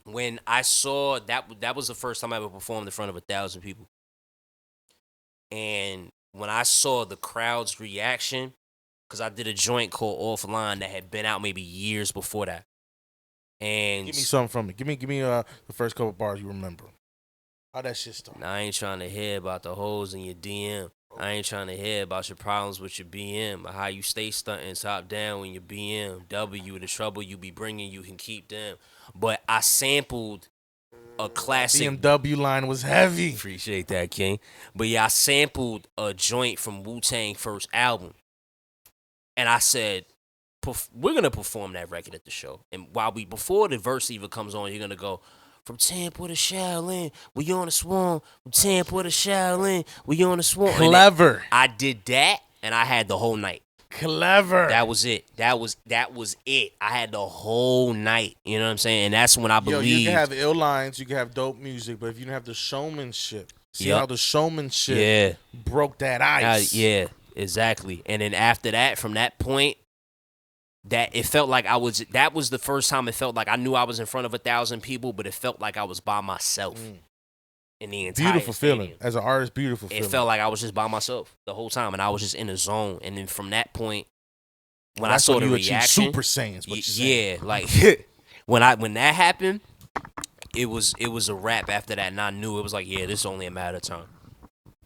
when I saw that was the first time I ever performed in front of 1,000 people. And when I saw the crowd's reaction, because I did a joint called Offline that had been out maybe years before that. And Give me something from it. Give me the first couple bars you remember. How that shit start? I ain't trying to hear about the hoes in your DM. I ain't trying to hear about your problems with your BM, or how you stay stunting top down when your BMW, the trouble you be bringing, you can keep them. But I sampled a classic. BMW line was heavy. Appreciate that, King. But yeah, I sampled a joint from Wu-Tang first album. And I said, we're going to perform that record at the show. And before the verse even comes on, you're going to go, from Tampa to Shaolin, we on a swarm. From Tampa to Shaolin, we on a swarm. Clever. I did that, and I had the whole night. Clever. That was it. That was it. I had the whole night. You know what I'm saying? And that's when I believed. Yo, you can have ill lines, you can have dope music, but if you don't have the showmanship, see how the showmanship broke that ice. Yeah, exactly. And then after that, from that point, that it felt like that was the first time it felt like I knew I was in front of 1,000 people, but it felt like I was by myself in the entire beautiful stadium. feeling. As an artist, beautiful feeling. It felt like I was just by myself the whole time, and I was just in a zone. And then from that point, when I saw the reaction, Super Saiyans, like when that happened, it was a wrap after that, and I knew it was like, this is only a matter of time.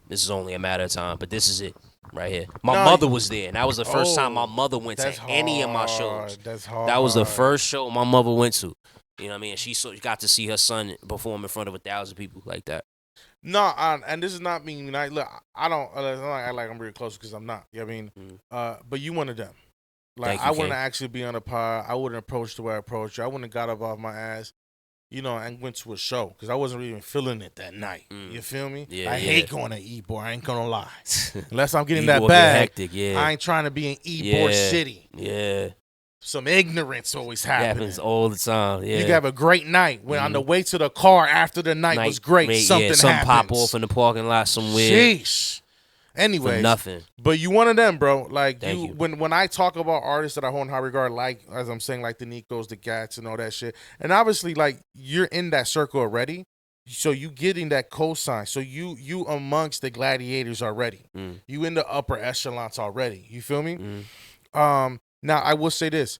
This is only a matter of time, but this is it right here. My mother was there, and that was the first time my mother went to any of my shows. That's hard. That was the first show my mother went to. You know what I mean? She got to see her son perform in front of 1,000 people like that. No, and this is not mean. Look, I don't act like I'm real close, because I'm not. You know what I mean? But you one of them. Like, I wouldn't actually be on a pod. I wouldn't approach the way I approached you. I wouldn't have got up off my ass, and went to a show, because I wasn't even feeling it that night. You feel me? Yeah, I hate going to Ybor. I ain't gonna lie. Unless I'm getting Ybor that bag, hectic, I ain't trying to be in Ybor City. Yeah. Some ignorance always It happening. happens all the time. Yeah. You can have a great night. When on the way to the car after the night was great, something happens. Pop off in the parking lot somewhere. Sheesh. Anyways, nothing. But you one of them, bro. Like, Thank you. When I talk about artists that I hold in high regard, like, as I'm saying, like the Nikos, the Gats, and all that shit, and obviously, like, you're in that circle already, so you getting that cosign. So you amongst the gladiators already. You in the upper echelons already. You feel me? Now I will say this: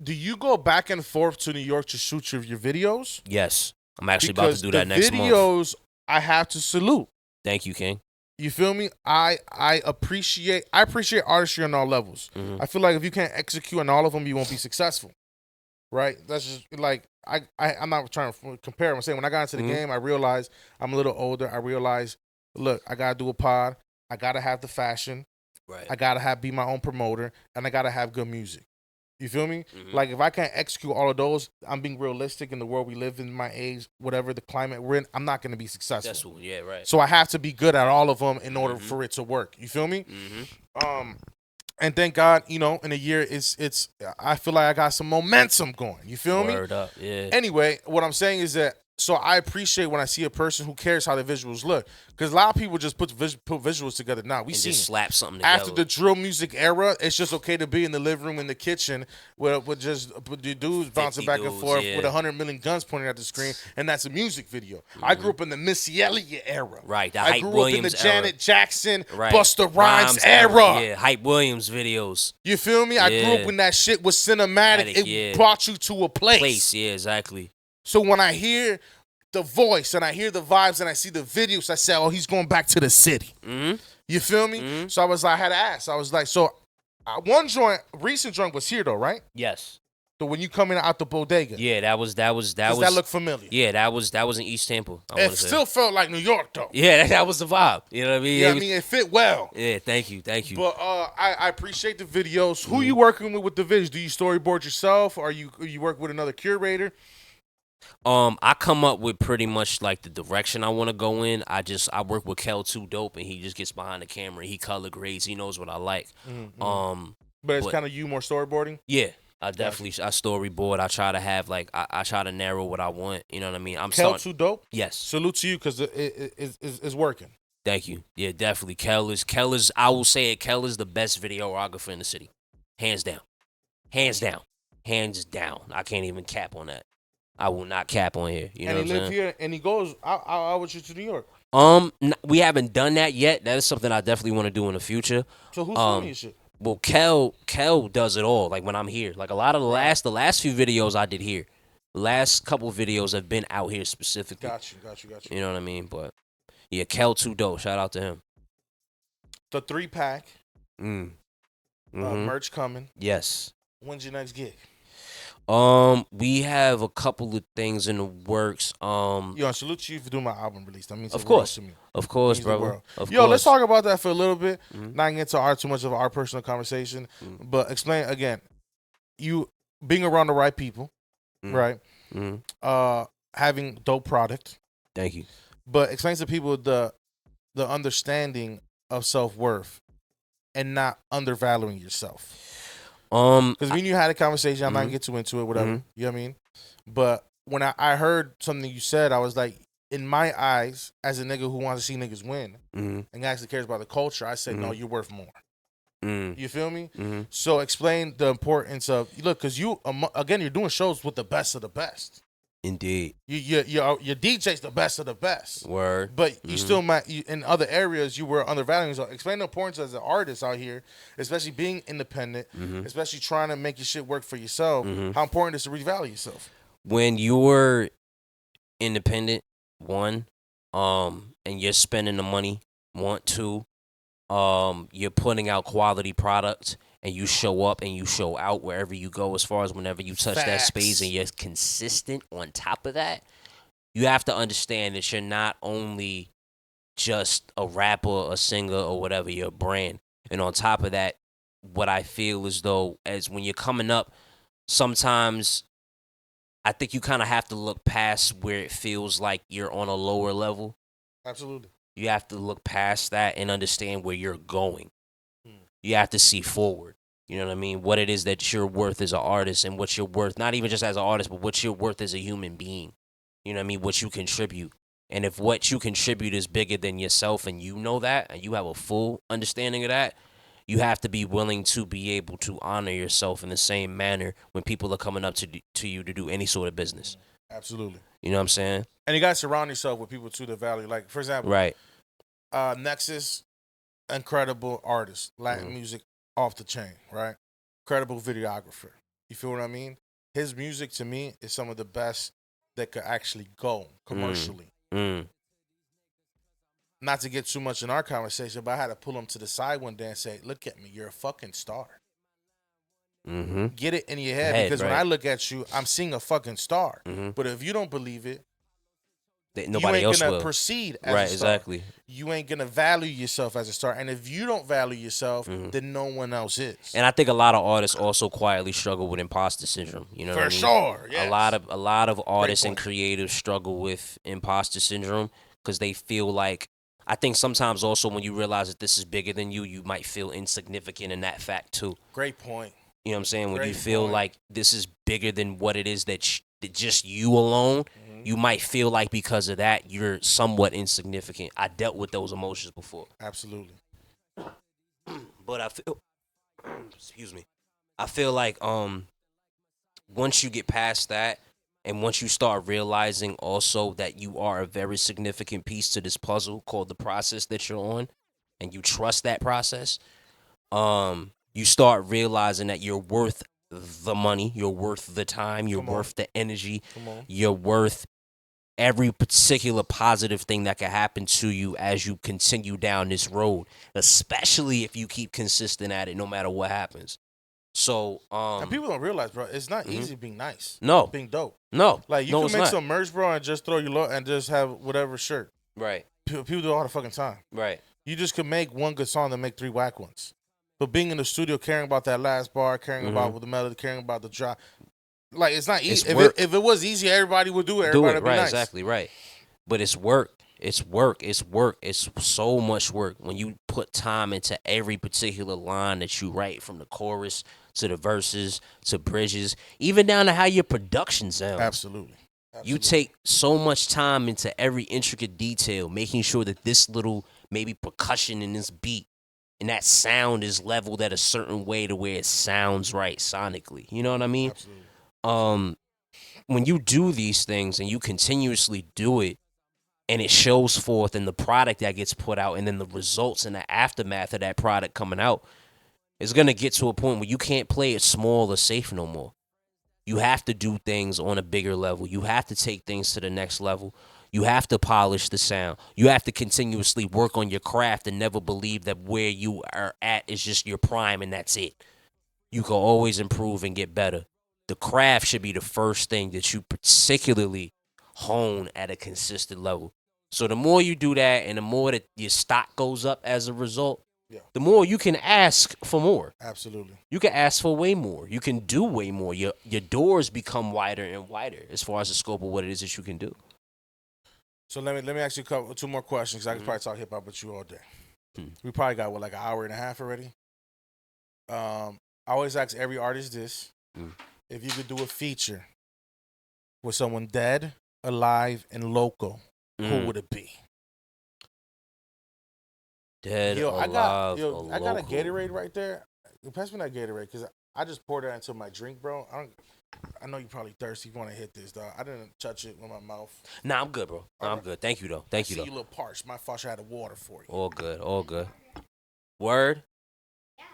do you go back and forth to New York to shoot your videos? Yes. I'm actually about to do that next month. Videos I have to salute. Thank you, King. You feel me? I appreciate artistry on all levels. Mhm. I feel like if you can't execute on all of them, you won't be successful. Right? That's just like I'm not trying to compare. I'm saying when I got into the game, I realized I'm a little older. I realized, look, I gotta do a pod. I gotta have the fashion. Right. I gotta be my own promoter, and I gotta have good music. You feel me? Like if I can't execute all of those, I'm being realistic in the world we live in, my age, whatever the climate we're in, I'm not gonna be successful. That's what, yeah, right. So I have to be good at all of them in order for it to work. You feel me? And thank God, you know, in a year, it's. I feel like I got some momentum going. You feel me? Word up, yeah. Anyway, what I'm saying is that, so I appreciate when I see a person who cares how the visuals look, because a lot of people just put visuals together. Now we And see just slap something together. after the drill music era, it's just okay to be in the living room, in the kitchen, with just the dudes bouncing back and dudes, forth yeah. with 100 million guns pointing at the screen, and that's a music video. I grew up in the Missy Elliott era. Right, the I Hype grew Williams up in the era. Janet Jackson, Right. Busta Rhymes era. Yeah, Hype Williams videos. You feel me? I grew up when that shit was cinematic. It Yeah. brought you to a place. Yeah, exactly. So when I hear the voice and I hear the vibes and I see the videos, I say, oh, he's going back to the city. You feel me? So I had to ask. I was like, so one recent joint was here though, right? Yes. So when you coming out the bodega. Yeah, that was. Does that look familiar? Yeah, that was in East Temple. It still felt like New York though. Yeah, that was the vibe. You know what I mean? Yeah, I mean, it fit well. Yeah, thank you. But I appreciate the videos. Who you working with the videos? Do you storyboard yourself, or you work with another curator? I come up with pretty much like the direction I want to go in. I work with Kel Too Dope, and he just gets behind the camera. He color grades. He knows what I like. But it's kind of you more storyboarding. Yeah, I definitely I storyboard. I try to have like I try to narrow what I want. You know what I mean? Kel Too Dope. Yes. Salute to you because it's working. Thank you. Yeah, definitely. Kel is. I will say it. Kel is the best videographer in the city, hands down. Hands down. Hands down. I can't even cap on that. I will not cap on here. You know what I'm saying? And he lives here, and he goes out with you to New York. We haven't done that yet. That is something I definitely want to do in the future. So who's filming your shit? Well, Kel does it all. Like when I'm here, like a lot of the last few videos I did here, last couple videos have been out here specifically. Got you. You know what I mean? But yeah, Kel Too Dope. Shout out to him. The 3-pack. Merch coming. Yes. When's your next gig? We have a couple of things in the works. Yo, salute you for doing my album release. That means Of the course. world to me. Of course, Means the brother. world. Of Yo, course. let's talk about that for a little bit. Not get into too much of our personal conversation, but explain again. You being around the right people, right? Having dope product. Thank you. But explain to people the understanding of self-worth and not undervaluing yourself. Because when you had a conversation, I'm not gonna get too into it, whatever. You know what I mean? But when I heard something you said, I was like, in my eyes, as a nigga who wants to see niggas win and actually cares about the culture, I say, no, you're worth more. You feel me? So explain the importance of look, because you again, you're doing shows with the best of the best. Indeed. Your DJ's the best of the best. Word. But you still might in other areas you were undervaluing. So explain the importance as an artist out here, especially being independent, especially trying to make your shit work for yourself. How important it is to revalue yourself. When you're independent, one, and you're spending the money, two, you're putting out quality products and you show up and you show out wherever you go as far as whenever you touch that space and you're consistent on top of that, you have to understand that you're not only just a rapper, a singer, or whatever, you're a brand. And on top of that, what I feel is though, as when you're coming up, sometimes I think you kind of have to look past where it feels like you're on a lower level. Absolutely. You have to look past that and understand where you're going. You have to see forward. You know what I mean? What it is that you're worth as an artist and what you're worth, not even just as an artist, but what you're worth as a human being. You know what I mean? What you contribute. And if what you contribute is bigger than yourself and you know that and you have a full understanding of that, you have to be willing to be able to honor yourself in the same manner when people are coming up to you to do any sort of business. Absolutely. You know what I'm saying? And you got to surround yourself with people too that value. Like, for example, Right. Nexus, incredible artist, Latin music off the chain, right? Incredible videographer. You feel what I mean? His music to me is some of the best that could actually go commercially. Mm. Not to get too much in our conversation, but I had to pull him to the side one day and say, "Look at me, you're a fucking star." Mm-hmm. Get it in your head, because when right. I look at you, I'm seeing a fucking star. Mm-hmm. But if you don't believe it, Nobody you else ain't gonna will. proceed as Right, a star. exactly. You ain't gonna value yourself as a star, and if you don't value yourself, Mm-hmm. then no one else is. And I think a lot of artists also quietly struggle with imposter syndrome. You know For what I mean? sure, yes. A lot of artists and point. creatives struggle with imposter syndrome because they feel like. I think sometimes also when you realize that this is bigger than you, you might feel insignificant in that fact too. Great point. You know what I'm saying? When you Great feel point. like this is bigger than what it is that just you alone, you might feel like because of that you're somewhat insignificant. I dealt with those emotions before. Absolutely. But I feel excuse me. I feel like once you get past that and once you start realizing also that you are a very significant piece to this puzzle called the process that you're on, and you trust that process, you start realizing that you're worth the money, you're worth the time, you're worth the energy, you're worth every particular positive thing that can happen to you as you continue down this road, especially if you keep consistent at it no matter what happens. So, and people don't realize, bro, it's not easy being nice. No. Being dope. No. Like, you no, can it's make not. some merch, bro, and just throw your logo and just have whatever shirt. Right. People do it all the fucking time. Right. You just can make one good song and make 3 whack ones. But being in the studio, caring about that last bar, caring about the melody, caring about the drop, like, it's not easy. If it was easy, everybody would do it. Everybody would be right, nice. exactly, right. But it's work. It's work. It's work. It's so much work when you put time into every particular line that you write, from the chorus to the verses to bridges, even down to how your production sounds. Absolutely. You take so much time into every intricate detail, making sure that this little maybe percussion in this beat and that sound is leveled at a certain way to where it sounds right sonically. You know what I mean? Absolutely. When you do these things and you continuously do it, and it shows forth in the product that gets put out, and then the results and the aftermath of that product coming out, it's going to get to a point where you can't play it small or safe no more. You have to do things on a bigger level. You have to take things to the next level. You have to polish the sound. You have to continuously work on your craft and never believe that where you are at is just your prime and that's it. You can always improve and get better. The craft should be the first thing that you particularly hone at a consistent level. So the more you do that and the more that your stock goes up as a result, the more you can ask for more. Absolutely. You can ask for way more. You can do way more. Your doors become wider and wider as far as the scope of what it is that you can do. So let me ask you 2 more questions, because I can probably talk hip hop with you all day. We probably got like an hour and a half already. I always ask every artist this: if you could do a feature with someone dead, alive, and local, who would it be? Dead, alive, I got a Gatorade right there. Pass me that Gatorade, because I just poured it into my drink, bro. I know you're probably thirsty. You want to hit this, dog. I didn't touch it with my mouth. Nah, I'm good, bro. Nah, I'm good. Thank you, though. Thank you, though. You a little parched. My fault. I had a water for you. All good. All good. Word? Yeah.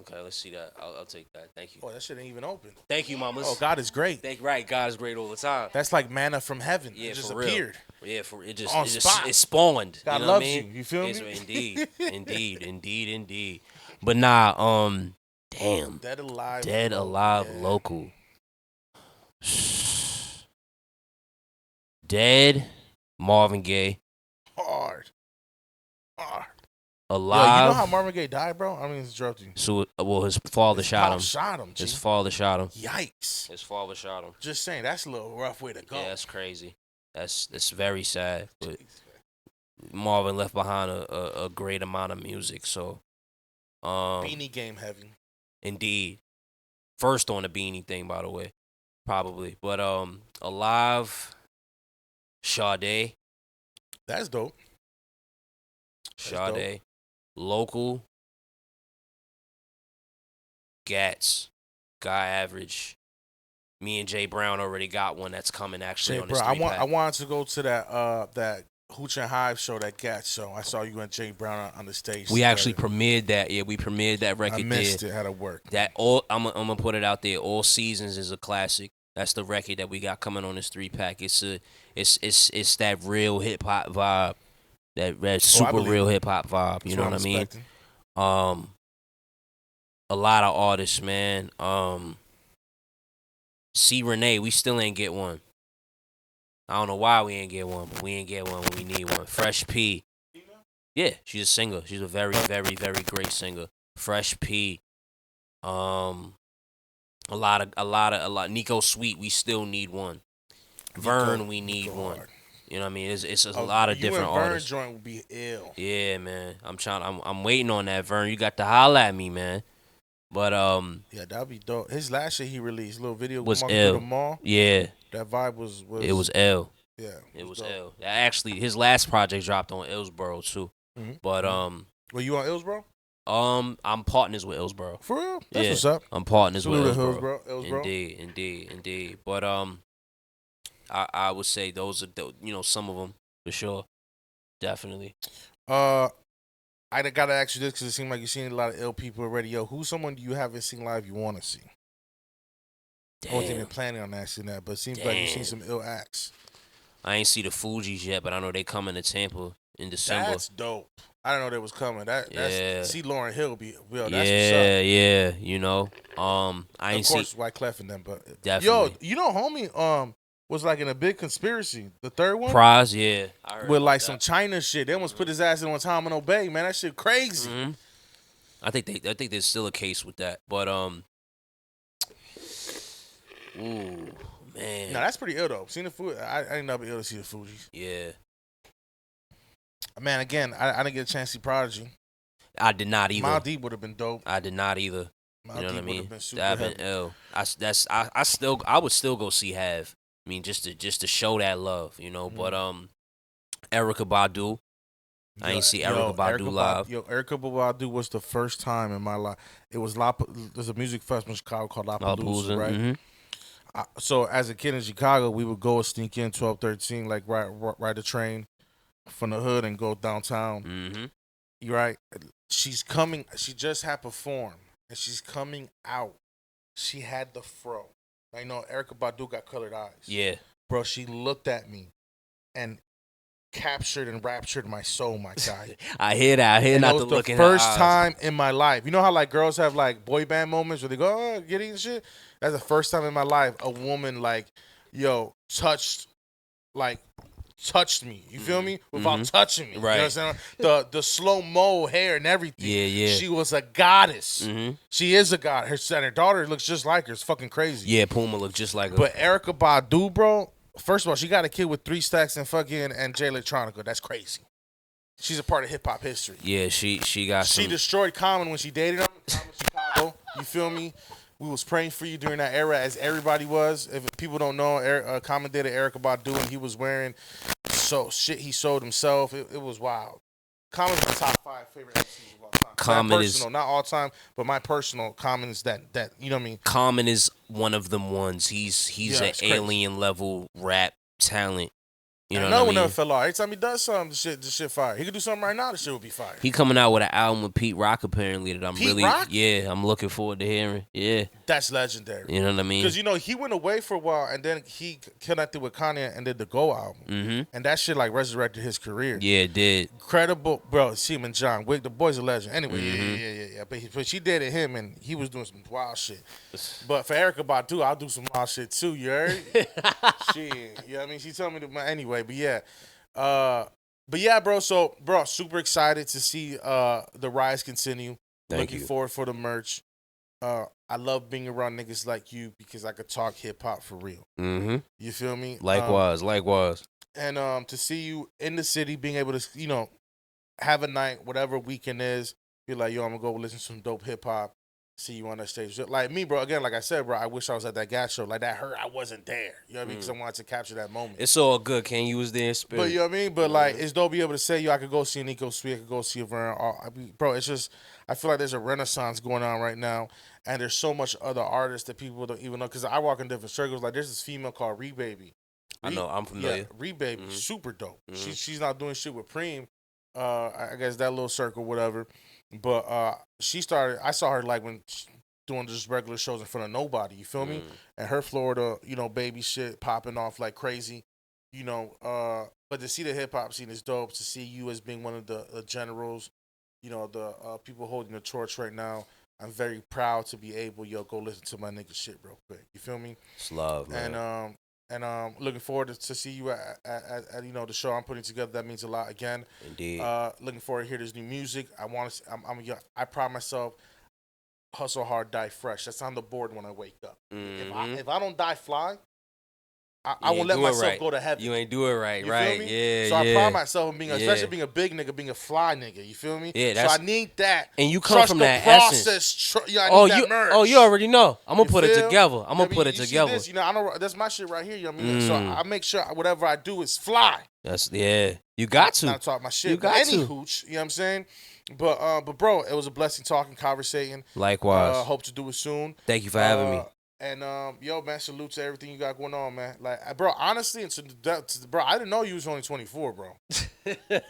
Okay, let's see that. I'll take that. Thank you. Oh, that shit ain't even open. Thank you, mamas. Oh, God is great. Right, God's great all the time. That's like manna from heaven. Yeah, it just for real. appeared. Yeah, Spot. It spawned. God you know loves what I mean? you. You feel me? Indeed. But nah, damn. Dead alive. Yeah. Local. Dead, Marvin Gaye. Hard. Alive. Yo, you know how Marvin Gaye died, bro? I mean, it's interrupt you. So, well, his father shot him. G. His father shot him. Yikes. His father shot him. Just saying, that's a little rough way to go. Yeah, that's crazy. That's very sad. But Marvin left behind a great amount of music. So, Beanie Game heavy. Indeed. First on the Beanie thing, by the way, probably. But alive, Sade. That's dope. Sade. Local, Gats, Guy Average. Me and Jay Brown already got one that's coming actually on this bro, 3-pack. I wanted to go to that Hooch and Hive show, that Gats show. I saw you and Jay Brown on the stage. We actually premiered that. Yeah, we premiered that record. I missed it. How to work. I'm gonna put it out there. All Seasons is a classic. That's the record that we got coming on this 3-pack. It's that real hip hop vibe, that super real hip hop vibe. You know what I mean? A lot of artists, man. C. Renee, we still ain't get one. I don't know why we ain't get one, but we ain't get one when we need one. Fresh P. Yeah, she's a singer. She's a very, very, very great singer. Fresh P. A lot. Nico Sweet, we still need one. Vern, we need one. You know what I mean? It's a lot of different artists. Vern joint would be ill. Yeah, man. I'm waiting on that, Vern. You got to holla at me, man. But yeah, that'd be dope. His last shit he released, little video was walking ill. through the mall. Yeah, that vibe was it was ill. Yeah, it was dope. ill. Actually, his last project dropped on Illsboro too. Mm-hmm. But were you on Illsboro? I'm partners with Illsboro. For real? That's what's up. I'm partners with Illsboro. Indeed. But I would say those are some of them for sure, definitely. I gotta ask you this because it seems like you've seen a lot of ill people already. Yo, who's someone you haven't seen live you want to see? Damn. I wasn't even planning on asking that, but it seems like you've seen some ill acts. I ain't see the Fugees yet, but I know they coming to Tampa in December. That's dope. I didn't know they was coming. That's see Lauryn Hill be that's what's up. Yeah. You know, I ain't see. Of course, Wyclef and them, but definitely. Yo, you know, homie, was like in a big conspiracy. The third one, Prize, yeah, I heard with like that. some China shit. They almost put his ass in on Tom and Obey. Man, that shit crazy. Mm-hmm. I think there's still a case with that, but ooh man, No, that's pretty ill though. Seen the food? I didn't know be ill to see the Fugees. Yeah, man. Again, I didn't get a chance to see Prodigy. I did not either. Mobb Deep would have been dope. I did not either. Mobb You know what I Deep mean? would've been super That'd been heavy. ill. I would still go see Have. I mean, just to show that love, you know. Mm-hmm. But Erykah Badu, I ain't see Erykah Badu live. Erykah Badu was the first time in my life. It was there's a music festival in Chicago called Lollapalooza, right? Mm-hmm. So as a kid in Chicago, we would go sneak in 12, 13, like ride the train from the hood and go downtown. Mm-hmm. You right? She's coming. She just had performed, and she's coming out. She had the fro. I know Erykah Badu got colored eyes. Yeah, Bro, she looked at me and captured and raptured my soul, my guy. I hear that. I hear And not that to was look the in her eyes. first time in my life. You know how like girls have like boy band moments where they go, oh, getting and shit? That's the first time in my life a woman like, touched me. You feel me? Without touching me. Right. You know what I'm saying? The slow-mo hair and everything. Yeah. She was a goddess. Mm-hmm. She is a goddess. Her daughter looks just like her. It's fucking crazy. Yeah, Puma looked just like her. But Erykah Badu, bro, first of all, she got a kid with 3 Stacks and Jay Electronica. That's crazy. She's a part of hip-hop history. Yeah, she got She some. destroyed Common when she dated him. Common Chicago. You feel me? We was praying for you during that era, as everybody was. If people don't know, Common dated Erykah Badu, and he was wearing shit he sold himself. It was wild. Common's my top 5 favorite MCs of all time. Common is not all time, but my personal Common is that you know what I mean. Common is one of them ones. He's an it's crazy. alien level rap talent. You know another what I one mean? never fell off. Every time he does something, the shit fire. He could do something right now, the shit would be fire. He coming out with an album with Pete Rock apparently that Pete Rock? I'm looking forward to hearing. Yeah, That's legendary. you know what I mean? Because he went away for a while, and then he connected with Kanye and did the Go album, and that shit like resurrected his career. Yeah, it did. Incredible, bro. See him and John Wick, the boy's a legend. Anyway, Mm-hmm. yeah. But she dated him, and he was doing some wild shit. But for Erykah Badu, I'll do some wild shit too. You heard? Shit, you know what I mean? She told me to anyway, but yeah. Bro. So, bro, super excited to see the rise continue. Looking forward for the merch. I love being around niggas like you because I could talk hip hop for real. Mm-hmm. You feel me? Likewise. And to see you in the city, being able to, have a night, whatever weekend is, be like, yo, I'm gonna go listen to some dope hip hop. See you on that stage. Like me, bro, again, like I said, bro, I wish I was at that gas show. Like that hurt I wasn't there. You know what I mean? Because I wanted to capture that moment. It's all good, Ken. You was there in spirit. But you know what I mean? But like, it's dope to be able to say, yo, I could go see Nico Sweet, I could go see a Vern. Bro, it's just, I feel like there's a renaissance going on right now. And there's so much other artists that people don't even know. Because I walk in different circles. Like, there's this female called Ree Baby. I know, I'm familiar. Yeah, Ree Baby, super dope. She's not doing shit with Preem. I guess that little circle, whatever. But I saw her like when doing just regular shows in front of nobody. You feel me? And her Florida, baby shit popping off like crazy. But to see the hip hop scene is dope. To see you as being one of the generals, the people holding the torch right now. I'm very proud to be able, go listen to my nigga shit real quick. You feel me? It's love, man. And looking forward to see you at the show I'm putting together. That means a lot again. Indeed. Looking forward to hear this new music. I pride myself. Hustle hard, die fresh. That's on the board when I wake up. If I don't die fly, I won't let myself go to heaven. You ain't do it right, you right? Feel me? Yeah, so I pride myself in being, especially being a big nigga, being a fly nigga. You feel me? Yeah, so I need that. And you come from that process. essence. I need that merge. You already know. I'm gonna put it together. I'm gonna put it together. This, I know that's my shit right here. You know what I mean? So I make sure whatever I do is fly. You got to. Not talk my shit. You got to. Hooch. You know what I'm saying? But bro, it was a blessing talking, conversating. Likewise. Hope to do it soon. Thank you for having me. And yo, man, salute to everything you got going on, man. Like, bro, honestly, bro, I didn't know you was only 24, bro.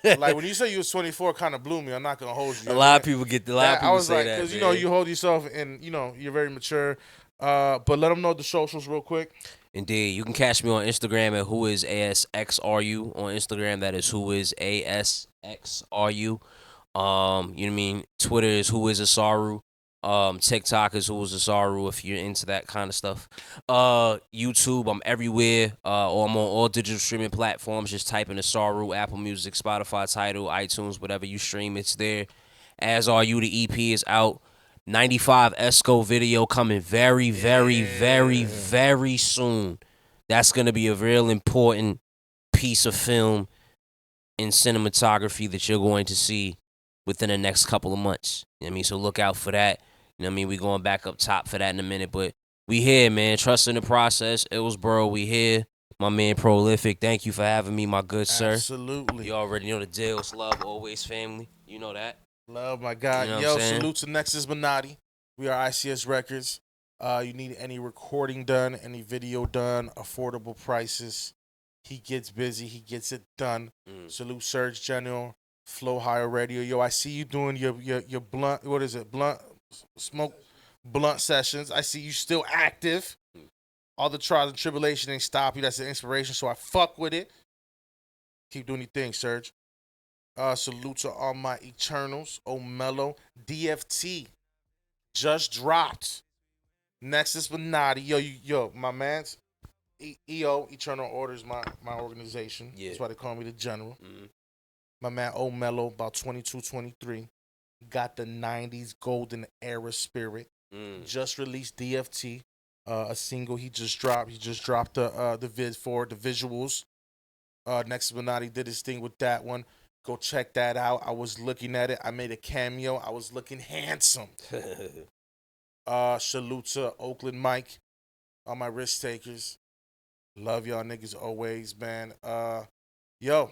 Like when you say you was 24, kind of blew me. I'm not gonna hold you. A lot of people get the. I was like, because you hold yourself and you're very mature. But let them know the socials real quick. Indeed, you can catch me on Instagram at whoisasxru on Instagram. That is whoisasxru. You know what I mean? Twitter is whoisasaru. TikTok is whoisasaru if you're into that kind of stuff. YouTube, I'm everywhere. Or I'm on all digital streaming platforms. Just type in Asaru, Apple Music, Spotify, Tidal, iTunes, whatever you stream, it's there. As are you. The EP is out. 95 Esco video coming very, very, very, very soon. That's gonna be a real important piece of film and cinematography that you're going to see within the next couple of months. You know what I mean? So look out for that. You know what I mean? We going back up top for that in a minute. But we here, man. Trust in the process. Hillsboro, we here. My man Prolific, thank you for having me, my good sir. Absolutely. You already know the deal. It's love, always family. You know that. Love, my God. You know salute to Nexus Minotti. We are ICS Records. You need any recording done, any video done, affordable prices. He gets busy. He gets it done. Salute Surge General, Flow Higher Radio. Yo, I see you doing your blunt, what is it? Blunt sessions. I see you still active. All the trials and tribulation ain't stop you. That's the inspiration, so I fuck with it. Keep doing your thing, Surge. Salute to all my Eternals. Mello. DFT. Just dropped. Nexus Minotti. Yo, my man's EO, Eternal Orders, my organization. Yeah. That's why they call me the General. My man Mello, about 22, 23. Got the 90s golden era spirit. Just released DFT. A single he just dropped. He just dropped the vid for the visuals. Nexus Minotti did his thing with that one. Go check that out. I was looking at it. I made a cameo. I was looking handsome. Salute to Oakland Mike. All my risk takers. Love y'all niggas always, man. Yo.